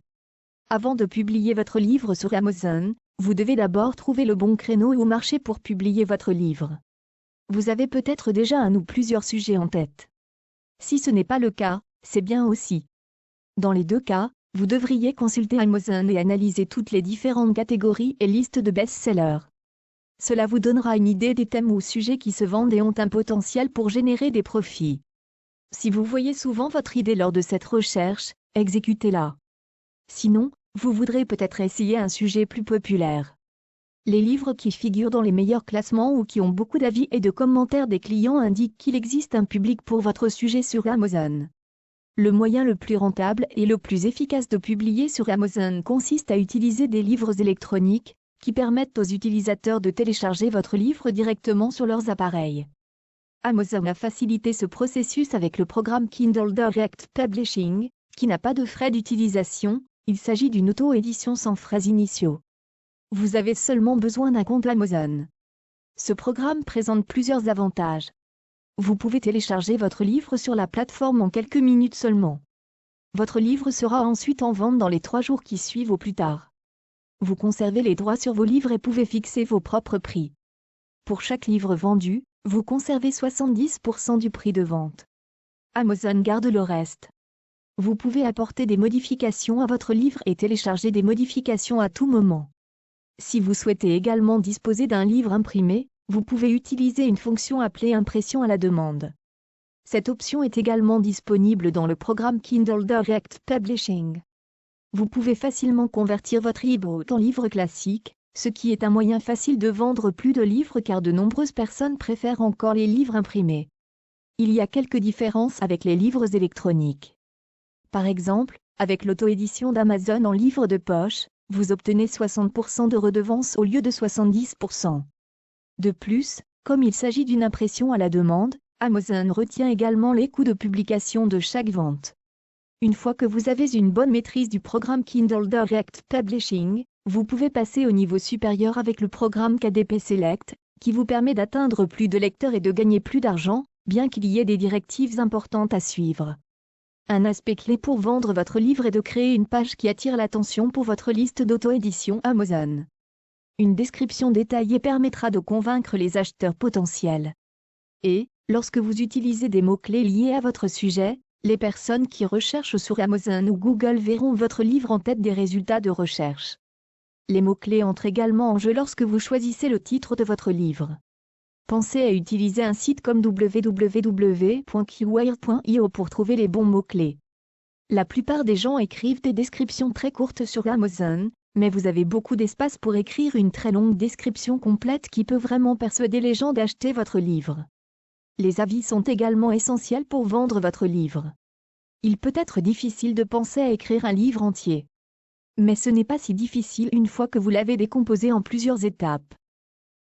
Avant de publier votre livre sur Amazon, vous devez d'abord trouver le bon créneau ou marché pour publier votre livre. Vous avez peut-être déjà un ou plusieurs sujets en tête. Si ce n'est pas le cas, c'est bien aussi. Dans les deux cas, vous devriez consulter Amazon et analyser toutes les différentes catégories et listes de best-sellers. Cela vous donnera une idée des thèmes ou sujets qui se vendent et ont un potentiel pour générer des profits. Si vous voyez souvent votre idée lors de cette recherche, exécutez-la. Sinon, vous voudrez peut-être essayer un sujet plus populaire. Les livres qui figurent dans les meilleurs classements ou qui ont beaucoup d'avis et de commentaires des clients indiquent qu'il existe un public pour votre sujet sur Amazon. Le moyen le plus rentable et le plus efficace de publier sur Amazon consiste à utiliser des livres électroniques, qui permettent aux utilisateurs de télécharger votre livre directement sur leurs appareils. Amazon a facilité ce processus avec le programme Kindle Direct Publishing, qui n'a pas de frais d'utilisation, il s'agit d'une auto-édition sans frais initiaux. Vous avez seulement besoin d'un compte Amazon. Ce programme présente plusieurs avantages. Vous pouvez télécharger votre livre sur la plateforme en quelques minutes seulement. Votre livre sera ensuite en vente dans les 3 jours qui suivent au plus tard. Vous conservez les droits sur vos livres et pouvez fixer vos propres prix. Pour chaque livre vendu, vous conservez 70% du prix de vente. Amazon garde le reste. Vous pouvez apporter des modifications à votre livre et télécharger des modifications à tout moment. Si vous souhaitez également disposer d'un livre imprimé, vous pouvez utiliser une fonction appelée impression à la demande. Cette option est également disponible dans le programme Kindle Direct Publishing. Vous pouvez facilement convertir votre e-book en livre classique, ce qui est un moyen facile de vendre plus de livres car de nombreuses personnes préfèrent encore les livres imprimés. Il y a quelques différences avec les livres électroniques. Par exemple, avec l'auto-édition d'Amazon en livre de poche, vous obtenez 60% de redevance au lieu de 70%. De plus, comme il s'agit d'une impression à la demande, Amazon retient également les coûts de publication de chaque vente. Une fois que vous avez une bonne maîtrise du programme Kindle Direct Publishing, vous pouvez passer au niveau supérieur avec le programme KDP Select, qui vous permet d'atteindre plus de lecteurs et de gagner plus d'argent, bien qu'il y ait des directives importantes à suivre. Un aspect clé pour vendre votre livre est de créer une page qui attire l'attention pour votre liste d'auto-édition Amazon. Une description détaillée permettra de convaincre les acheteurs potentiels. Et, lorsque vous utilisez des mots-clés liés à votre sujet, les personnes qui recherchent sur Amazon ou Google verront votre livre en tête des résultats de recherche. Les mots-clés entrent également en jeu lorsque vous choisissez le titre de votre livre. Pensez à utiliser un site comme www.keyword.io pour trouver les bons mots-clés. La plupart des gens écrivent des descriptions très courtes sur Amazon, mais vous avez beaucoup d'espace pour écrire une très longue description complète qui peut vraiment persuader les gens d'acheter votre livre. Les avis sont également essentiels pour vendre votre livre. Il peut être difficile de penser à écrire un livre entier. Mais ce n'est pas si difficile une fois que vous l'avez décomposé en plusieurs étapes.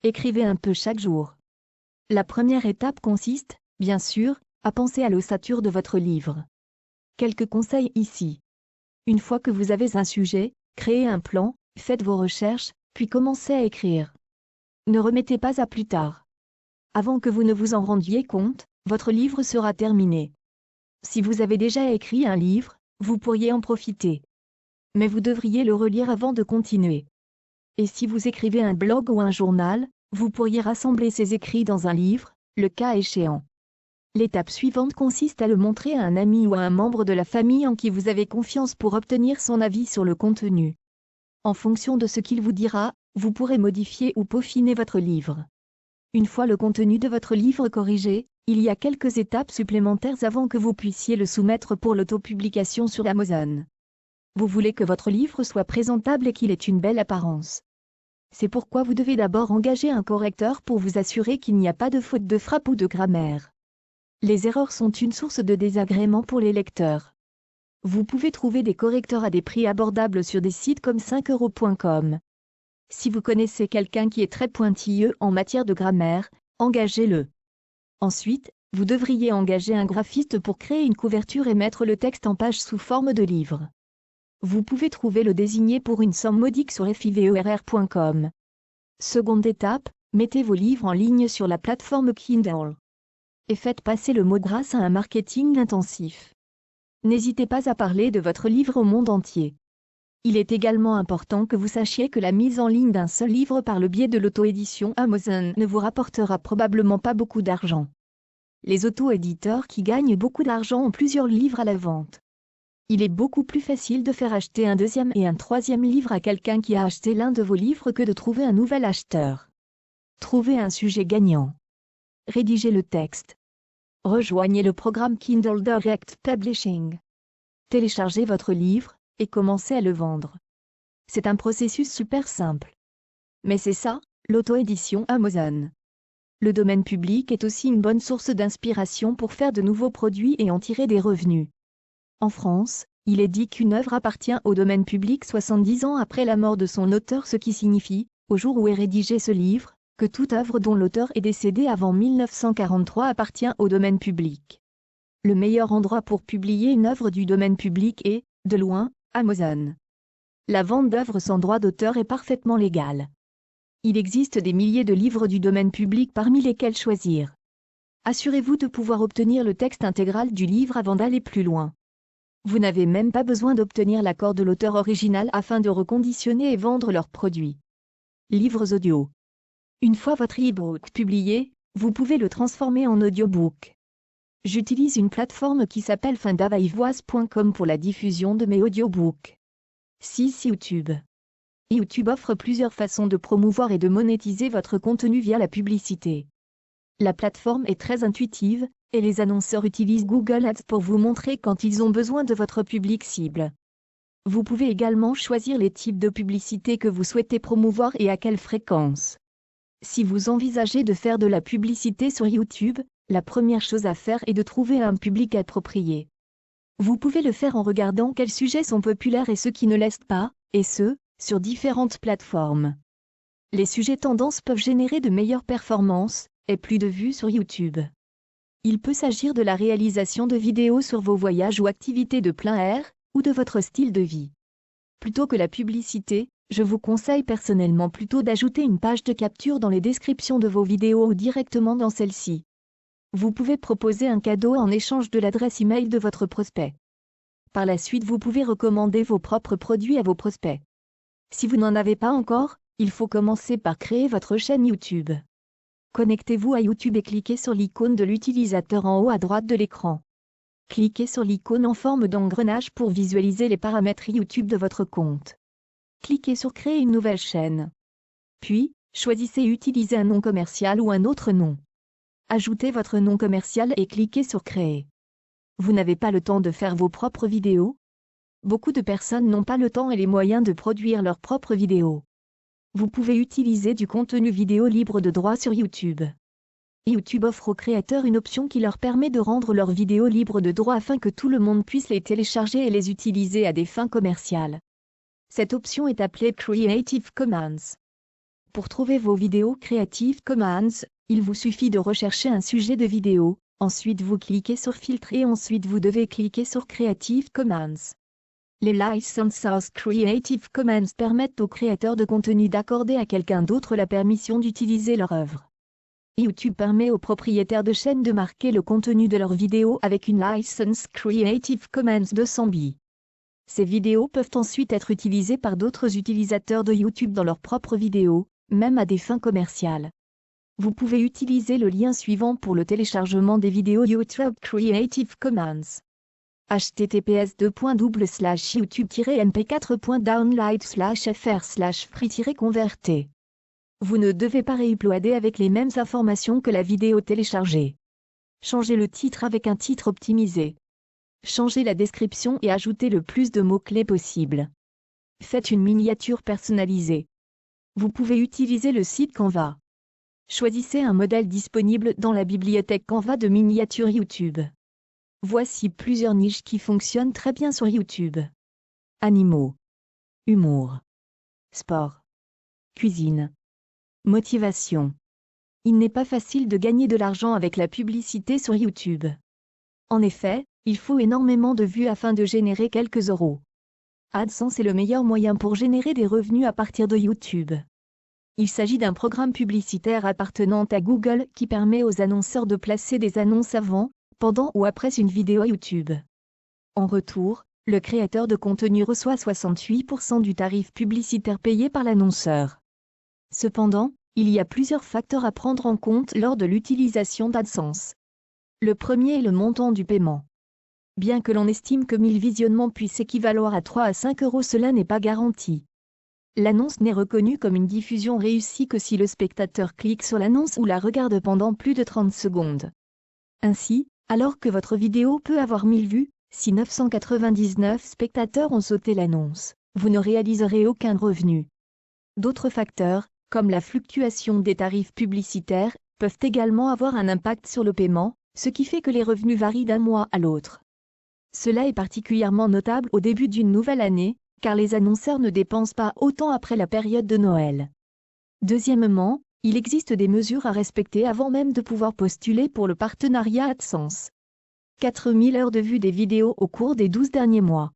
Écrivez un peu chaque jour. La première étape consiste, bien sûr, à penser à l'ossature de votre livre. Quelques conseils ici. Une fois que vous avez un sujet, créez un plan, faites vos recherches, puis commencez à écrire. Ne remettez pas à plus tard. Avant que vous ne vous en rendiez compte, votre livre sera terminé. Si vous avez déjà écrit un livre, vous pourriez en profiter. Mais vous devriez le relire avant de continuer. Et si vous écrivez un blog ou un journal, vous pourriez rassembler ces écrits dans un livre, le cas échéant. L'étape suivante consiste à le montrer à un ami ou à un membre de la famille en qui vous avez confiance pour obtenir son avis sur le contenu. En fonction de ce qu'il vous dira, vous pourrez modifier ou peaufiner votre livre. Une fois le contenu de votre livre corrigé, il y a quelques étapes supplémentaires avant que vous puissiez le soumettre pour l'autopublication sur Amazon. Vous voulez que votre livre soit présentable et qu'il ait une belle apparence. C'est pourquoi vous devez d'abord engager un correcteur pour vous assurer qu'il n'y a pas de faute de frappe ou de grammaire. Les erreurs sont une source de désagrément pour les lecteurs. Vous pouvez trouver des correcteurs à des prix abordables sur des sites comme 5euros.com. Si vous connaissez quelqu'un qui est très pointilleux en matière de grammaire, engagez-le. Ensuite, vous devriez engager un graphiste pour créer une couverture et mettre le texte en page sous forme de livre. Vous pouvez trouver le désigné pour une somme modique sur fiverr.com. Seconde étape, mettez vos livres en ligne sur la plateforme Kindle. Et faites passer le mot grâce à un marketing intensif. N'hésitez pas à parler de votre livre au monde entier. Il est également important que vous sachiez que la mise en ligne d'un seul livre par le biais de l'auto-édition Amazon ne vous rapportera probablement pas beaucoup d'argent. Les auto-éditeurs qui gagnent beaucoup d'argent ont plusieurs livres à la vente. Il est beaucoup plus facile de faire acheter un deuxième et un troisième livre à quelqu'un qui a acheté l'un de vos livres que de trouver un nouvel acheteur. Trouvez un sujet gagnant. Rédigez le texte. Rejoignez le programme Kindle Direct Publishing. Téléchargez votre livre et commencez à le vendre. C'est un processus super simple. Mais c'est ça, l'auto-édition Amazon. Le domaine public est aussi une bonne source d'inspiration pour faire de nouveaux produits et en tirer des revenus. En France, il est dit qu'une œuvre appartient au domaine public 70 ans après la mort de son auteur, ce qui signifie, au jour où est rédigé ce livre, que toute œuvre dont l'auteur est décédé avant 1943 appartient au domaine public. Le meilleur endroit pour publier une œuvre du domaine public est, de loin, Amazon. La vente d'œuvres sans droit d'auteur est parfaitement légale. Il existe des milliers de livres du domaine public parmi lesquels choisir. Assurez-vous de pouvoir obtenir le texte intégral du livre avant d'aller plus loin. Vous n'avez même pas besoin d'obtenir l'accord de l'auteur original afin de reconditionner et vendre leurs produits. Livres audio. Une fois votre e-book publié, vous pouvez le transformer en audiobook. J'utilise une plateforme qui s'appelle findavaivoise.com pour la diffusion de mes audiobooks. 6. YouTube. YouTube offre plusieurs façons de promouvoir et de monétiser votre contenu via la publicité. La plateforme est très intuitive, Et les annonceurs utilisent Google Ads pour vous montrer quand ils ont besoin de votre public cible. Vous pouvez également choisir les types de publicité que vous souhaitez promouvoir et à quelle fréquence. Si vous envisagez de faire de la publicité sur YouTube, la première chose à faire est de trouver un public approprié. Vous pouvez le faire en regardant quels sujets sont populaires et ceux qui ne l'est pas, et ce, sur différentes plateformes. Les sujets tendances peuvent générer de meilleures performances et plus de vues sur YouTube. Il peut s'agir de la réalisation de vidéos sur vos voyages ou activités de plein air, ou de votre style de vie. Plutôt que la publicité, je vous conseille personnellement plutôt d'ajouter une page de capture dans les descriptions de vos vidéos ou directement dans celle-ci. Vous pouvez proposer un cadeau en échange de l'adresse email de votre prospect. Par la suite, vous pouvez recommander vos propres produits à vos prospects. Si vous n'en avez pas encore, il faut commencer par créer votre chaîne YouTube. Connectez-vous à YouTube et cliquez sur l'icône de l'utilisateur en haut à droite de l'écran. Cliquez sur l'icône en forme d'engrenage pour visualiser les paramètres YouTube de votre compte. Cliquez sur Créer une nouvelle chaîne. Puis, choisissez Utiliser un nom commercial ou un autre nom. Ajoutez votre nom commercial et cliquez sur Créer. Vous n'avez pas le temps de faire vos propres vidéos? Beaucoup de personnes n'ont pas le temps et les moyens de produire leurs propres vidéos. Vous pouvez utiliser du contenu vidéo libre de droit sur YouTube. YouTube offre aux créateurs une option qui leur permet de rendre leurs vidéos libres de droit afin que tout le monde puisse les télécharger et les utiliser à des fins commerciales. Cette option est appelée Creative Commons. Pour trouver vos vidéos Creative Commons, il vous suffit de rechercher un sujet de vidéo, ensuite vous cliquez sur Filtre et ensuite vous devez cliquer sur Creative Commons. Les licenses Creative Commons permettent aux créateurs de contenu d'accorder à quelqu'un d'autre la permission d'utiliser leur œuvre. YouTube permet aux propriétaires de chaînes de marquer le contenu de leurs vidéos avec une licence Creative Commons 200B. Ces vidéos peuvent ensuite être utilisées par d'autres utilisateurs de YouTube dans leurs propres vidéos, même à des fins commerciales. Vous pouvez utiliser le lien suivant pour le téléchargement des vidéos YouTube Creative Commons. https://youtube-mp4.download/fr/free-converter. Vous ne devez pas réuploader avec les mêmes informations que la vidéo téléchargée. Changez le titre avec un titre optimisé. Changez la description et ajoutez le plus de mots-clés possible. Faites une miniature personnalisée. Vous pouvez utiliser le site Canva. Choisissez un modèle disponible dans la bibliothèque Canva de miniatures YouTube. Voici plusieurs niches qui fonctionnent très bien sur YouTube. Animaux. Humour. Sport. Cuisine. Motivation. Il n'est pas facile de gagner de l'argent avec la publicité sur YouTube. En effet, il faut énormément de vues afin de générer quelques euros. AdSense est le meilleur moyen pour générer des revenus à partir de YouTube. Il s'agit d'un programme publicitaire appartenant à Google qui permet aux annonceurs de placer des annonces avant, pendant ou après une vidéo YouTube. En retour, le créateur de contenu reçoit 68% du tarif publicitaire payé par l'annonceur. Cependant, il y a plusieurs facteurs à prendre en compte lors de l'utilisation d'AdSense. Le premier est le montant du paiement. Bien que l'on estime que 1000 visionnements puissent équivaloir à 3 à 5 euros, cela n'est pas garanti. L'annonce n'est reconnue comme une diffusion réussie que si le spectateur clique sur l'annonce ou la regarde pendant plus de 30 secondes. Ainsi, alors que votre vidéo peut avoir 1000 vues, si 999 spectateurs ont sauté l'annonce, vous ne réaliserez aucun revenu. D'autres facteurs, comme la fluctuation des tarifs publicitaires, peuvent également avoir un impact sur le paiement, ce qui fait que les revenus varient d'un mois à l'autre. Cela est particulièrement notable au début d'une nouvelle année, car les annonceurs ne dépensent pas autant après la période de Noël. Deuxièmement, il existe des mesures à respecter avant même de pouvoir postuler pour le partenariat AdSense. 4000 heures de vue des vidéos au cours des 12 derniers mois.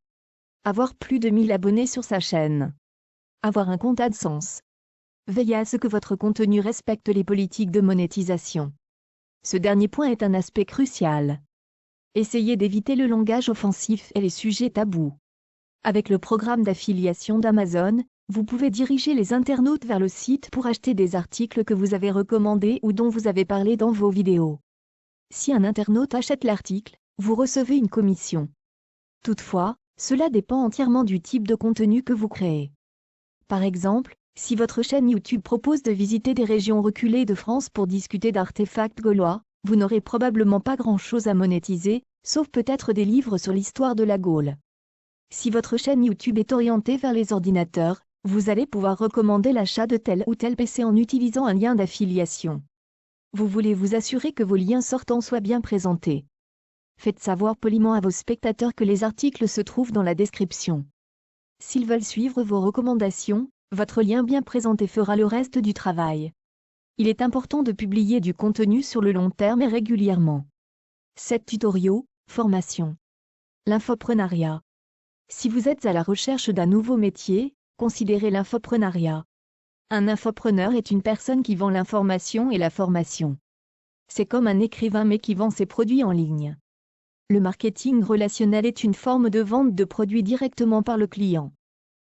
Avoir plus de 1000 abonnés sur sa chaîne. Avoir un compte AdSense. Veillez à ce que votre contenu respecte les politiques de monétisation. Ce dernier point est un aspect crucial. Essayez d'éviter le langage offensif et les sujets tabous. Avec le programme d'affiliation d'Amazon, vous pouvez diriger les internautes vers le site pour acheter des articles que vous avez recommandés ou dont vous avez parlé dans vos vidéos. Si un internaute achète l'article, vous recevez une commission. Toutefois, cela dépend entièrement du type de contenu que vous créez. Par exemple, si votre chaîne YouTube propose de visiter des régions reculées de France pour discuter d'artefacts gaulois, Vous n'aurez probablement pas grand-chose à monétiser, sauf peut-être des livres sur l'histoire de la Gaule. Si votre chaîne YouTube est orientée vers les ordinateurs, vous allez pouvoir recommander l'achat de tel ou tel PC en utilisant un lien d'affiliation. Vous voulez vous assurer que vos liens sortants soient bien présentés. Faites savoir poliment à vos spectateurs que les articles se trouvent dans la description. S'ils veulent suivre vos recommandations, votre lien bien présenté fera le reste du travail. Il est important de publier du contenu sur le long terme et régulièrement. 7 tutoriaux, formation. L'infoprenariat. Si vous êtes à la recherche d'un nouveau métier, considérez l'infoprenariat. Un infopreneur est une personne qui vend l'information et la formation. C'est comme un écrivain mais qui vend ses produits en ligne. Le marketing relationnel est une forme de vente de produits directement par le client.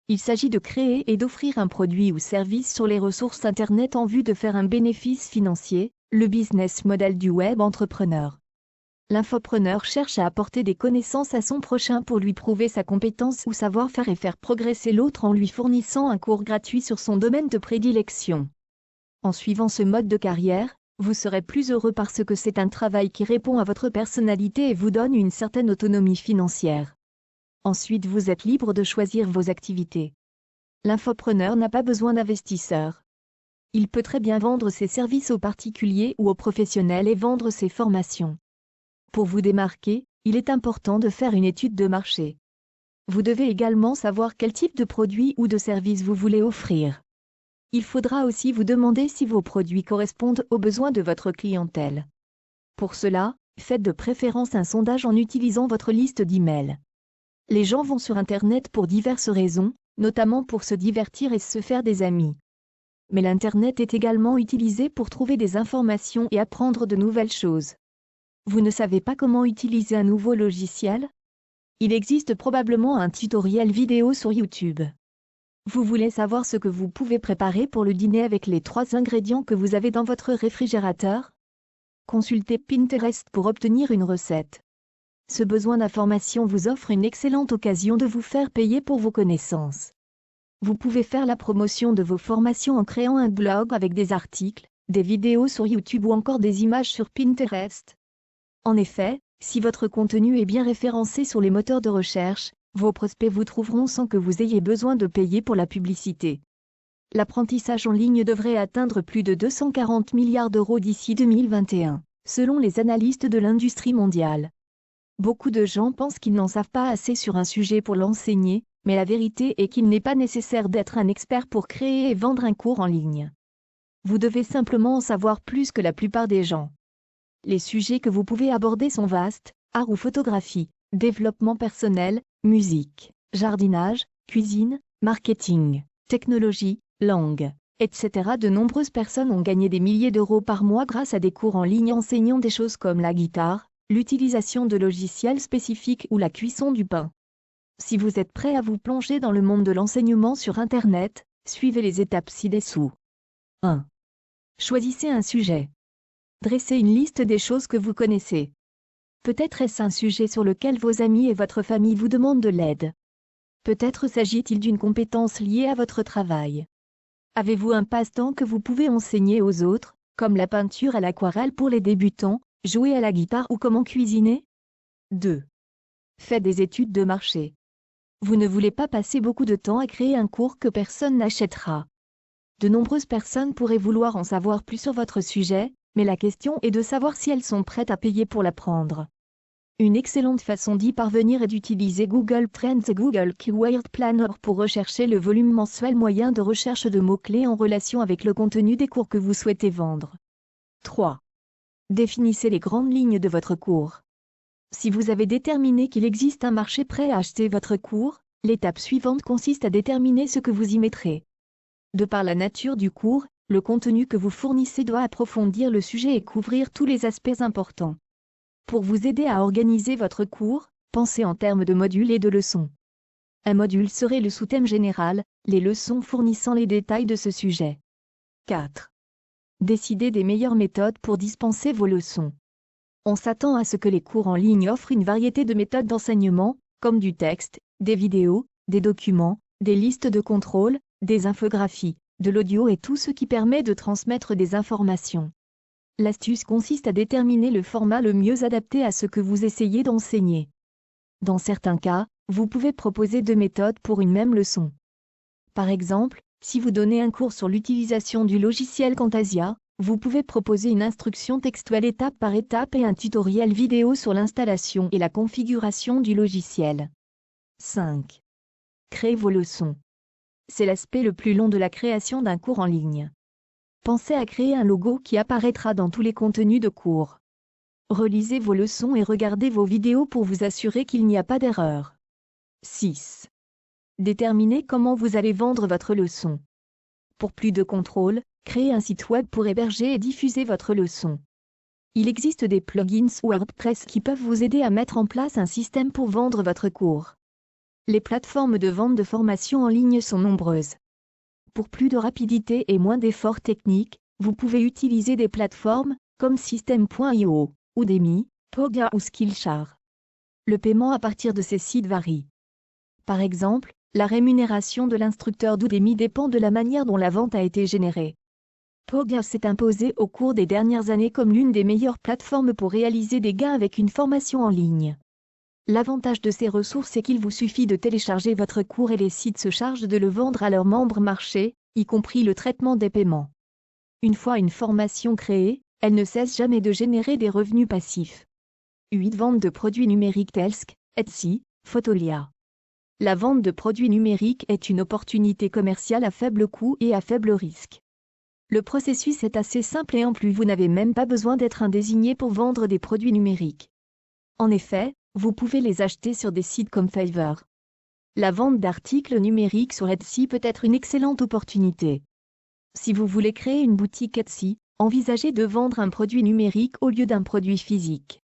Il s'agit de créer et d'offrir un produit ou service sur les ressources Internet en vue de faire un bénéfice financier, le business model du web entrepreneur. L'infopreneur cherche à apporter des connaissances à son prochain pour lui prouver sa compétence ou savoir-faire et faire progresser l'autre en lui fournissant un cours gratuit sur son domaine de prédilection. En suivant ce mode de carrière, vous serez plus heureux parce que c'est un travail qui répond à votre personnalité et vous donne une certaine autonomie financière. Ensuite, vous êtes libre de choisir vos activités. L'infopreneur n'a pas besoin d'investisseurs. Il peut très bien vendre ses services aux particuliers ou aux professionnels et vendre ses formations. Pour vous démarquer, il est important de faire une étude de marché. Vous devez également savoir quel type de produit ou de service vous voulez offrir. Il faudra aussi vous demander si vos produits correspondent aux besoins de votre clientèle. Pour cela, faites de préférence un sondage en utilisant votre liste d'emails. Les gens vont sur Internet pour diverses raisons, notamment pour se divertir et se faire des amis. Mais l'Internet est également utilisé pour trouver des informations et apprendre de nouvelles choses. Vous ne savez pas comment utiliser un nouveau logiciel? Il existe probablement un tutoriel vidéo sur YouTube. Vous voulez savoir ce que vous pouvez préparer pour le dîner avec les 3 ingrédients que vous avez dans votre réfrigérateur? Consultez Pinterest pour obtenir une recette. Ce besoin d'information vous offre une excellente occasion de vous faire payer pour vos connaissances. Vous pouvez faire la promotion de vos formations en créant un blog avec des articles, des vidéos sur YouTube ou encore des images sur Pinterest. En effet, si votre contenu est bien référencé sur les moteurs de recherche, vos prospects vous trouveront sans que vous ayez besoin de payer pour la publicité. L'apprentissage en ligne devrait atteindre plus de 240 milliards d'euros d'ici 2021, selon les analystes de l'industrie mondiale. Beaucoup de gens pensent qu'ils n'en savent pas assez sur un sujet pour l'enseigner, mais la vérité est qu'il n'est pas nécessaire d'être un expert pour créer et vendre un cours en ligne. Vous devez simplement en savoir plus que la plupart des gens. Les sujets que vous pouvez aborder sont vastes: art ou photographie, développement personnel, musique, jardinage, cuisine, marketing, technologie, langue, etc. De nombreuses personnes ont gagné des milliers d'euros par mois grâce à des cours en ligne enseignant des choses comme la guitare, l'utilisation de logiciels spécifiques ou la cuisson du pain. Si vous êtes prêt à vous plonger dans le monde de l'enseignement sur Internet, suivez les étapes ci-dessous. 1. Choisissez un sujet. Dressez une liste des choses que vous connaissez. Peut-être est-ce un sujet sur lequel vos amis et votre famille vous demandent de l'aide. Peut-être s'agit-il d'une compétence liée à votre travail. Avez-vous un passe-temps que vous pouvez enseigner aux autres, comme la peinture à l'aquarelle pour les débutants, jouer à la guitare ou comment cuisiner? 2. Faites des études de marché. Vous ne voulez pas passer beaucoup de temps à créer un cours que personne n'achètera. De nombreuses personnes pourraient vouloir en savoir plus sur votre sujet, mais la question est de savoir si elles sont prêtes à payer pour l'apprendre. Une excellente façon d'y parvenir est d'utiliser Google Trends et Google Keyword Planner pour rechercher le volume mensuel moyen de recherche de mots-clés en relation avec le contenu des cours que vous souhaitez vendre. 3. Définissez les grandes lignes de votre cours. Si vous avez déterminé qu'il existe un marché prêt à acheter votre cours, l'étape suivante consiste à déterminer ce que vous y mettrez. De par la nature du cours, le contenu que vous fournissez doit approfondir le sujet et couvrir tous les aspects importants. Pour vous aider à organiser votre cours, pensez en termes de modules et de leçons. Un module serait le sous-thème général, les leçons fournissant les détails de ce sujet. 4. Décidez des meilleures méthodes pour dispenser vos leçons. On s'attend à ce que les cours en ligne offrent une variété de méthodes d'enseignement, comme du texte, des vidéos, des documents, des listes de contrôle, des infographies, de l'audio et tout ce qui permet de transmettre des informations. L'astuce consiste à déterminer le format le mieux adapté à ce que vous essayez d'enseigner. Dans certains cas, vous pouvez proposer deux méthodes pour une même leçon. Par exemple, si vous donnez un cours sur l'utilisation du logiciel Camtasia, vous pouvez proposer une instruction textuelle étape par étape et un tutoriel vidéo sur l'installation et la configuration du logiciel. 5. Créez vos leçons. C'est l'aspect le plus long de la création d'un cours en ligne. Pensez à créer un logo qui apparaîtra dans tous les contenus de cours. Relisez vos leçons et regardez vos vidéos pour vous assurer qu'il n'y a pas d'erreur. 6. Déterminez comment vous allez vendre votre leçon. Pour plus de contrôle, créez un site web pour héberger et diffuser votre leçon. Il existe des plugins WordPress qui peuvent vous aider à mettre en place un système pour vendre votre cours. Les plateformes de vente de formation en ligne sont nombreuses. Pour plus de rapidité et moins d'efforts techniques, vous pouvez utiliser des plateformes comme System.io, Udemy, Poga ou Skillshare. Le paiement à partir de ces sites varie. Par exemple, la rémunération de l'instructeur d'Udemy dépend de la manière dont la vente a été générée. Poga s'est imposé au cours des dernières années comme l'une des meilleures plateformes pour réaliser des gains avec une formation en ligne. L'avantage de ces ressources est qu'il vous suffit de télécharger votre cours et les sites se chargent de le vendre à leurs membres marchés, y compris le traitement des paiements. Une fois une formation créée, elle ne cesse jamais de générer des revenus passifs. 8. Vente de produits numériques Telsk, Etsy, Fotolia. La vente de produits numériques est une opportunité commerciale à faible coût et à faible risque. Le processus est assez simple et en plus vous n'avez même pas besoin d'être un désigné pour vendre des produits numériques. En effet, vous pouvez les acheter sur des sites comme Fiverr. La vente d'articles numériques sur Etsy peut être une excellente opportunité. Si vous voulez créer une boutique Etsy, envisagez de vendre un produit numérique au lieu d'un produit physique.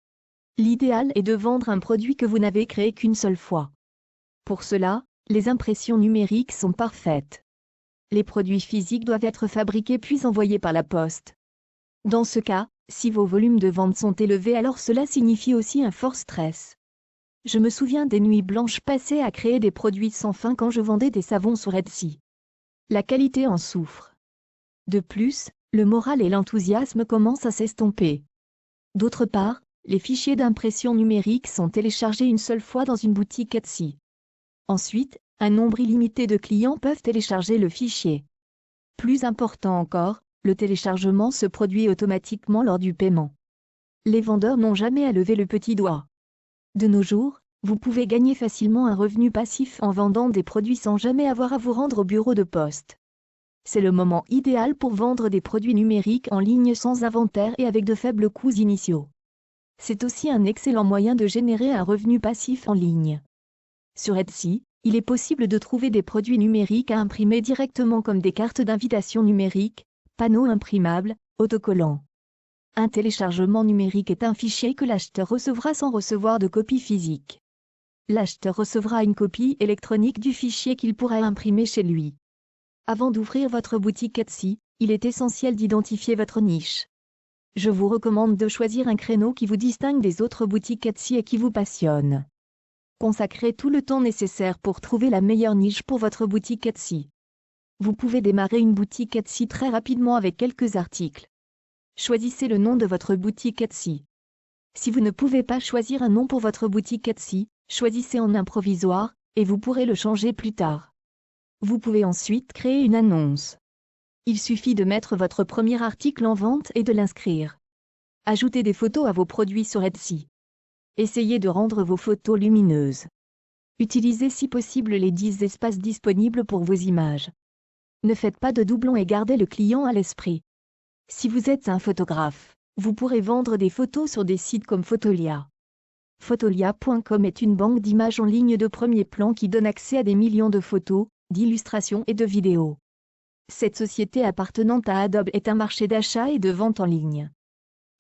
L'idéal est de vendre un produit que vous n'avez créé qu'une seule fois. Pour cela, les impressions numériques sont parfaites. Les produits physiques doivent être fabriqués puis envoyés par la poste. Dans ce cas, si vos volumes de vente sont élevés, alors cela signifie aussi un fort stress. Je me souviens des nuits blanches passées à créer des produits sans fin quand je vendais des savons sur Etsy. La qualité en souffre. De plus, le moral et l'enthousiasme commencent à s'estomper. D'autre part, les fichiers d'impression numérique sont téléchargés une seule fois dans une boutique Etsy. Ensuite, un nombre illimité de clients peuvent télécharger le fichier. Plus important encore, le téléchargement se produit automatiquement lors du paiement. Les vendeurs n'ont jamais à lever le petit doigt. De nos jours, vous pouvez gagner facilement un revenu passif en vendant des produits sans jamais avoir à vous rendre au bureau de poste. C'est le moment idéal pour vendre des produits numériques en ligne sans inventaire et avec de faibles coûts initiaux. C'est aussi un excellent moyen de générer un revenu passif en ligne. Sur Etsy, il est possible de trouver des produits numériques à imprimer directement comme des cartes d'invitation numériques, panneaux imprimables, autocollants. Un téléchargement numérique est un fichier que l'acheteur recevra sans recevoir de copie physique. L'acheteur recevra une copie électronique du fichier qu'il pourra imprimer chez lui. Avant d'ouvrir votre boutique Etsy, il est essentiel d'identifier votre niche. Je vous recommande de choisir un créneau qui vous distingue des autres boutiques Etsy et qui vous passionne. Consacrez tout le temps nécessaire pour trouver la meilleure niche pour votre boutique Etsy. Vous pouvez démarrer une boutique Etsy très rapidement avec quelques articles. Choisissez le nom de votre boutique Etsy. Si vous ne pouvez pas choisir un nom pour votre boutique Etsy, choisissez un provisoire, et vous pourrez le changer plus tard. Vous pouvez ensuite créer une annonce. Il suffit de mettre votre premier article en vente et de l'inscrire. Ajoutez des photos à vos produits sur Etsy. Essayez de rendre vos photos lumineuses. Utilisez si possible les 10 espaces disponibles pour vos images. Ne faites pas de doublons et gardez le client à l'esprit. Si vous êtes un photographe, vous pourrez vendre des photos sur des sites comme Fotolia. Fotolia.com est une banque d'images en ligne de premier plan qui donne accès à des millions de photos, d'illustrations et de vidéos. Cette société appartenant à Adobe est un marché d'achat et de vente en ligne.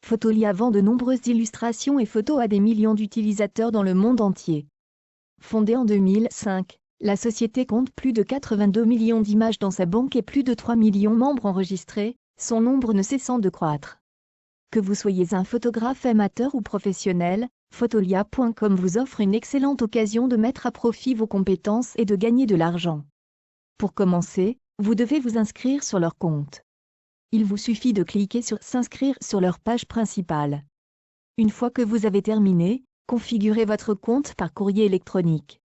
Fotolia vend de nombreuses illustrations et photos à des millions d'utilisateurs dans le monde entier. Fondée en 2005, la société compte plus de 82 millions d'images dans sa banque et plus de 3 millions de membres enregistrés, son nombre ne cessant de croître. Que vous soyez un photographe amateur ou professionnel, Fotolia.com vous offre une excellente occasion de mettre à profit vos compétences et de gagner de l'argent. Pour commencer, vous devez vous inscrire sur leur compte. Il vous suffit de cliquer sur « S'inscrire » sur leur page principale. Une fois que vous avez terminé, configurez votre compte par courrier électronique.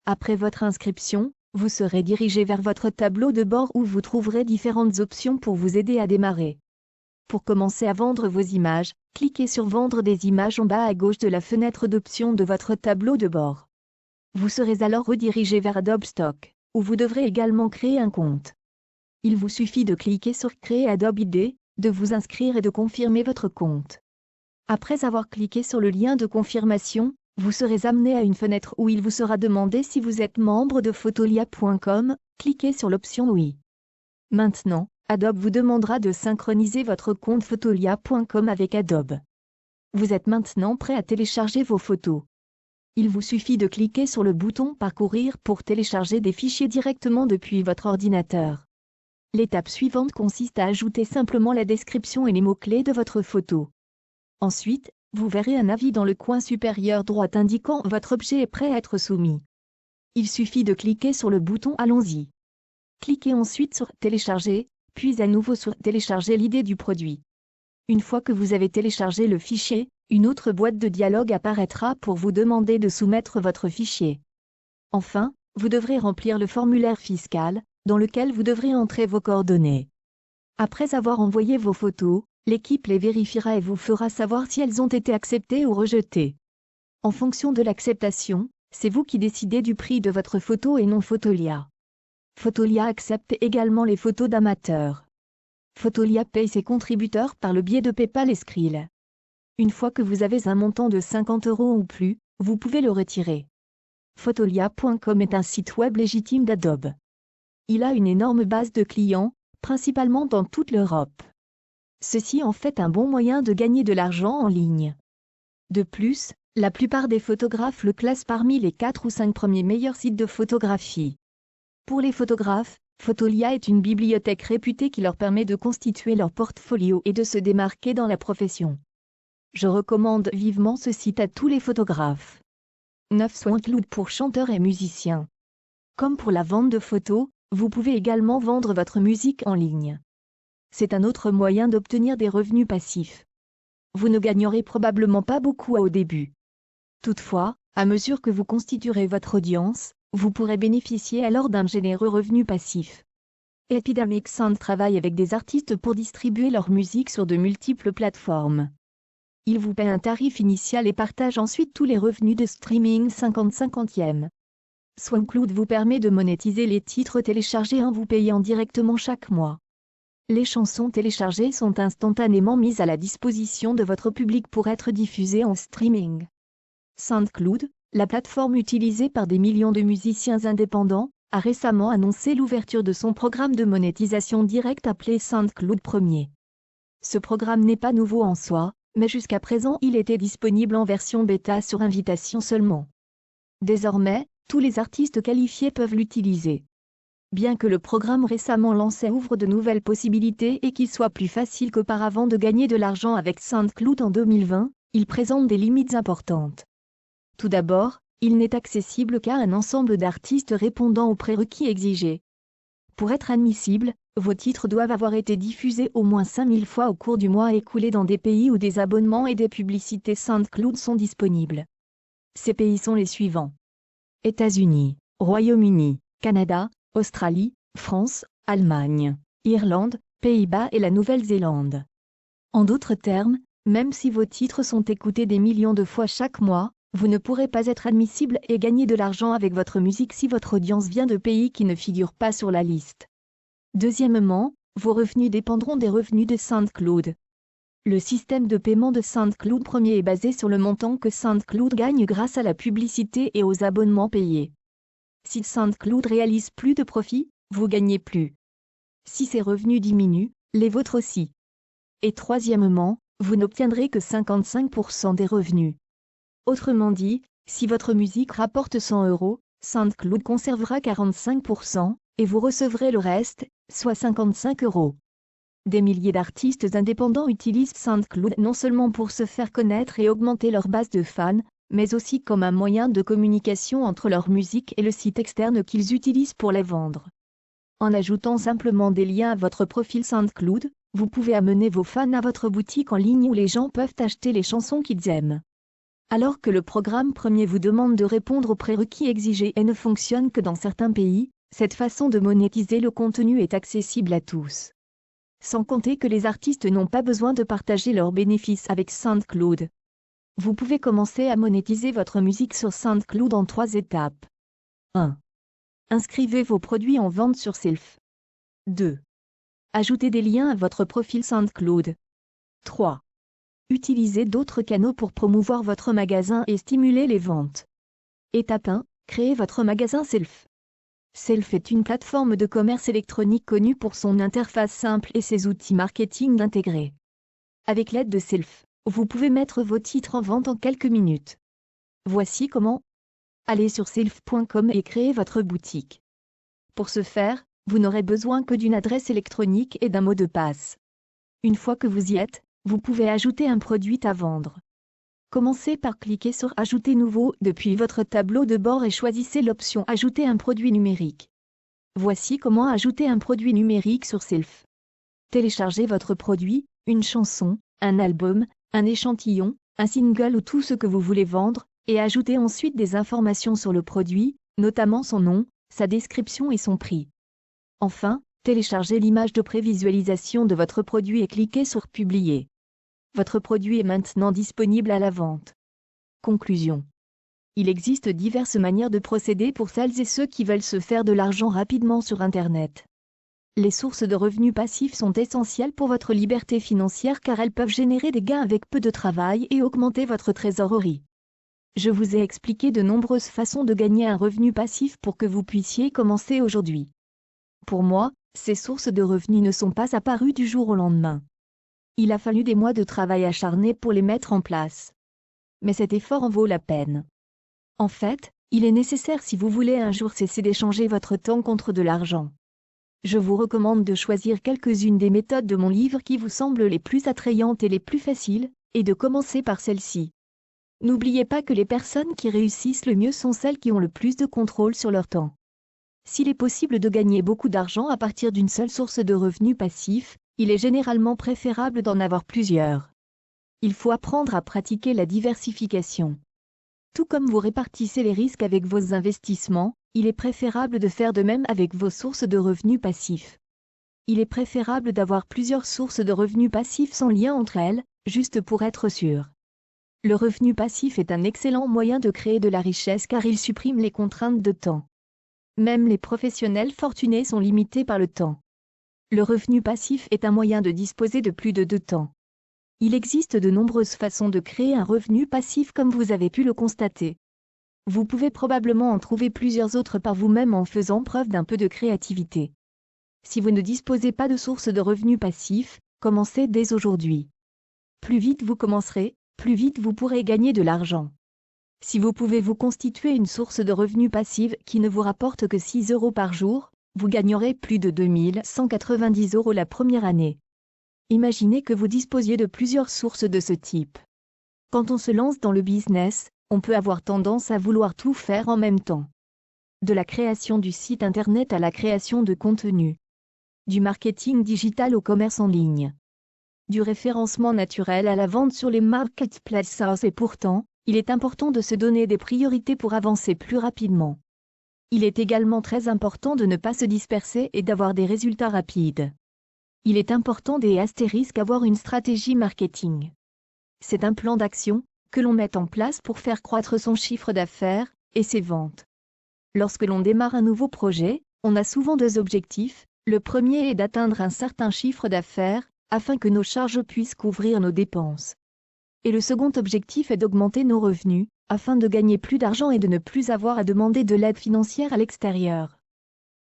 Après votre inscription, vous serez dirigé vers votre tableau de bord où vous trouverez différentes options pour vous aider à démarrer. Pour commencer à vendre vos images, cliquez sur « Vendre des images » en bas à gauche de la fenêtre d'options de votre tableau de bord. Vous serez alors redirigé vers Adobe Stock, où vous devrez également créer un compte. Il vous suffit de cliquer sur « Créer Adobe ID », de vous inscrire et de confirmer votre compte. Après avoir cliqué sur le lien de confirmation, vous serez amené à une fenêtre où il vous sera demandé si vous êtes membre de Fotolia.com, cliquez sur l'option « Oui ». Maintenant, Adobe vous demandera de synchroniser votre compte Fotolia.com avec Adobe. Vous êtes maintenant prêt à télécharger vos photos. Il vous suffit de cliquer sur le bouton « Parcourir » pour télécharger des fichiers directement depuis votre ordinateur. L'étape suivante consiste à ajouter simplement la description et les mots-clés de votre photo. Ensuite, vous verrez un avis dans le coin supérieur droit indiquant « Votre objet est prêt à être soumis ». Il suffit de cliquer sur le bouton « Allons-y ». Cliquez ensuite sur « Télécharger », puis à nouveau sur « Télécharger l'idée du produit ». Une fois que vous avez téléchargé le fichier, une autre boîte de dialogue apparaîtra pour vous demander de soumettre votre fichier. Enfin, vous devrez remplir le formulaire fiscal, dans lequel vous devrez entrer vos coordonnées. Après avoir envoyé vos photos, l'équipe les vérifiera et vous fera savoir si elles ont été acceptées ou rejetées. En fonction de l'acceptation, c'est vous qui décidez du prix de votre photo et non Fotolia. Fotolia accepte également les photos d'amateurs. Fotolia paye ses contributeurs par le biais de PayPal et Skrill. Une fois que vous avez un montant de 50 € ou plus, vous pouvez le retirer. Fotolia.com est un site web légitime d'Adobe. Il a une énorme base de clients, principalement dans toute l'Europe. Ceci en fait un bon moyen de gagner de l'argent en ligne. De plus, la plupart des photographes le classent parmi les 4 ou 5 premiers meilleurs sites de photographie. Pour les photographes, Fotolia est une bibliothèque réputée qui leur permet de constituer leur portfolio et de se démarquer dans la profession. Je recommande vivement ce site à tous les photographes. 9 SoundCloud pour chanteurs et musiciens. Comme pour la vente de photos, vous pouvez également vendre votre musique en ligne. C'est un autre moyen d'obtenir des revenus passifs. Vous ne gagnerez probablement pas beaucoup au début. Toutefois, à mesure que vous constituerez votre audience, vous pourrez bénéficier alors d'un généreux revenu passif. Epidemic Sound travaille avec des artistes pour distribuer leur musique sur de multiples plateformes. Ils vous paient un tarif initial et partagent ensuite tous les revenus de streaming 50-50e. SoundCloud vous permet de monétiser les titres téléchargés en vous payant directement chaque mois. Les chansons téléchargées sont instantanément mises à la disposition de votre public pour être diffusées en streaming. SoundCloud, la plateforme utilisée par des millions de musiciens indépendants, a récemment annoncé l'ouverture de son programme de monétisation directe appelé SoundCloud Premier. Ce programme n'est pas nouveau en soi, mais jusqu'à présent il était disponible en version bêta sur invitation seulement. Désormais, tous les artistes qualifiés peuvent l'utiliser. Bien que le programme récemment lancé ouvre de nouvelles possibilités et qu'il soit plus facile qu'auparavant de gagner de l'argent avec SoundCloud en 2020, il présente des limites importantes. Tout d'abord, il n'est accessible qu'à un ensemble d'artistes répondant aux prérequis exigés. Pour être admissible, vos titres doivent avoir été diffusés au moins 5000 fois au cours du mois écoulé dans des pays où des abonnements et des publicités SoundCloud sont disponibles. Ces pays sont les suivants: États-Unis, Royaume-Uni, Canada, Australie, France, Allemagne, Irlande, Pays-Bas et la Nouvelle-Zélande. En d'autres termes, même si vos titres sont écoutés des millions de fois chaque mois, vous ne pourrez pas être admissible et gagner de l'argent avec votre musique si votre audience vient de pays qui ne figurent pas sur la liste. Deuxièmement, vos revenus dépendront des revenus de SoundCloud. Le système de paiement de SoundCloud Premier est basé sur le montant que SoundCloud gagne grâce à la publicité et aux abonnements payés. Si SoundCloud réalise plus de profit, vous gagnez plus. Si ses revenus diminuent, les vôtres aussi. Et troisièmement, vous n'obtiendrez que 55% des revenus. Autrement dit, si votre musique rapporte 100 €, SoundCloud conservera 45%, et vous recevrez le reste, soit 55 €. Des milliers d'artistes indépendants utilisent SoundCloud non seulement pour se faire connaître et augmenter leur base de fans, mais aussi comme un moyen de communication entre leur musique et le site externe qu'ils utilisent pour les vendre. En ajoutant simplement des liens à votre profil SoundCloud, Vous pouvez amener vos fans à votre boutique en ligne où les gens peuvent acheter les chansons qu'ils aiment. Alors que le programme premier vous demande de répondre aux prérequis exigés et ne fonctionne que dans certains pays, cette façon de monétiser le contenu est accessible à tous. Sans compter que les artistes n'ont pas besoin de partager leurs bénéfices avec SoundCloud. Vous pouvez commencer à monétiser votre musique sur SoundCloud en 3 étapes. 1. Inscrivez vos produits en vente sur Sylph. 2. Ajoutez des liens à votre profil SoundCloud. 3. Utilisez d'autres canaux pour promouvoir votre magasin et stimuler les ventes. Étape 1. Créez votre magasin Sylph. Sylph est une plateforme de commerce électronique connue pour son interface simple et ses outils marketing intégrés. Avec l'aide de Sylph, vous pouvez mettre vos titres en vente en quelques minutes. Voici comment. Allez sur sylph.com et créez votre boutique. Pour ce faire, vous n'aurez besoin que d'une adresse électronique et d'un mot de passe. Une fois que vous y êtes, vous pouvez ajouter un produit à vendre. Commencez par cliquer sur Ajouter nouveau depuis votre tableau de bord et choisissez l'option Ajouter un produit numérique. Voici comment ajouter un produit numérique sur Sylph. Téléchargez votre produit, une chanson, un album, un échantillon, un single ou tout ce que vous voulez vendre, et ajoutez ensuite des informations sur le produit, notamment son nom, sa description et son prix. Enfin, téléchargez l'image de prévisualisation de votre produit et cliquez sur Publier. Votre produit est maintenant disponible à la vente. Conclusion. Il existe diverses manières de procéder pour celles et ceux qui veulent se faire de l'argent rapidement sur Internet. Les sources de revenus passifs sont essentielles pour votre liberté financière car elles peuvent générer des gains avec peu de travail et augmenter votre trésorerie. Je vous ai expliqué de nombreuses façons de gagner un revenu passif pour que vous puissiez commencer aujourd'hui. Pour moi, ces sources de revenus ne sont pas apparues du jour au lendemain. Il a fallu des mois de travail acharné pour les mettre en place. Mais cet effort en vaut la peine. En fait, il est nécessaire si vous voulez un jour cesser d'échanger votre temps contre de l'argent. Je vous recommande de choisir quelques-unes des méthodes de mon livre qui vous semblent les plus attrayantes et les plus faciles, et de commencer par celle-ci. N'oubliez pas que les personnes qui réussissent le mieux sont celles qui ont le plus de contrôle sur leur temps. S'il est possible de gagner beaucoup d'argent à partir d'une seule source de revenus passifs, il est généralement préférable d'en avoir plusieurs. Il faut apprendre à pratiquer la diversification. Tout comme vous répartissez les risques avec vos investissements, il est préférable de faire de même avec vos sources de revenus passifs. Il est préférable d'avoir plusieurs sources de revenus passifs sans lien entre elles, juste pour être sûr. Le revenu passif est un excellent moyen de créer de la richesse car il supprime les contraintes de temps. Même les professionnels fortunés sont limités par le temps. Le revenu passif est un moyen de disposer de plus de temps. Il existe de nombreuses façons de créer un revenu passif comme vous avez pu le constater. Vous pouvez probablement en trouver plusieurs autres par vous-même en faisant preuve d'un peu de créativité. Si vous ne disposez pas de source de revenus passifs, commencez dès aujourd'hui. Plus vite vous commencerez, plus vite vous pourrez gagner de l'argent. Si vous pouvez vous constituer une source de revenus passive qui ne vous rapporte que 6 € par jour, vous gagnerez plus de 2190 € la première année. Imaginez que vous disposiez de plusieurs sources de ce type. Quand on se lance dans le business, on peut avoir tendance à vouloir tout faire en même temps. De la création du site internet à la création de contenu. Du marketing digital au commerce en ligne. Du référencement naturel à la vente sur les marketplaces et pourtant, il est important de se donner des priorités pour avancer plus rapidement. Il est également très important de ne pas se disperser et d'avoir des résultats rapides. Il est important d'avoir une stratégie marketing. C'est un plan d'action que l'on met en place pour faire croître son chiffre d'affaires et ses ventes. Lorsque l'on démarre un nouveau projet, on a souvent 2 objectifs. Le premier est d'atteindre un certain chiffre d'affaires, afin que nos charges puissent couvrir nos dépenses. Et le second objectif est d'augmenter nos revenus, afin de gagner plus d'argent et de ne plus avoir à demander de l'aide financière à l'extérieur.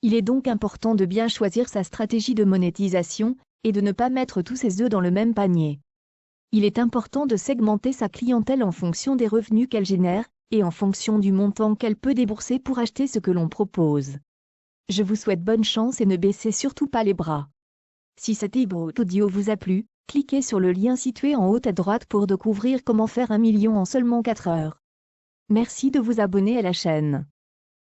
Il est donc important de bien choisir sa stratégie de monétisation, et de ne pas mettre tous ses œufs dans le même panier. Il est important de segmenter sa clientèle en fonction des revenus qu'elle génère, et en fonction du montant qu'elle peut débourser pour acheter ce que l'on propose. Je vous souhaite bonne chance et ne baissez surtout pas les bras. Si cet audio vous a plu, cliquez sur le lien situé en haut à droite pour découvrir comment faire 1 million en seulement 4 heures. Merci de vous abonner à la chaîne.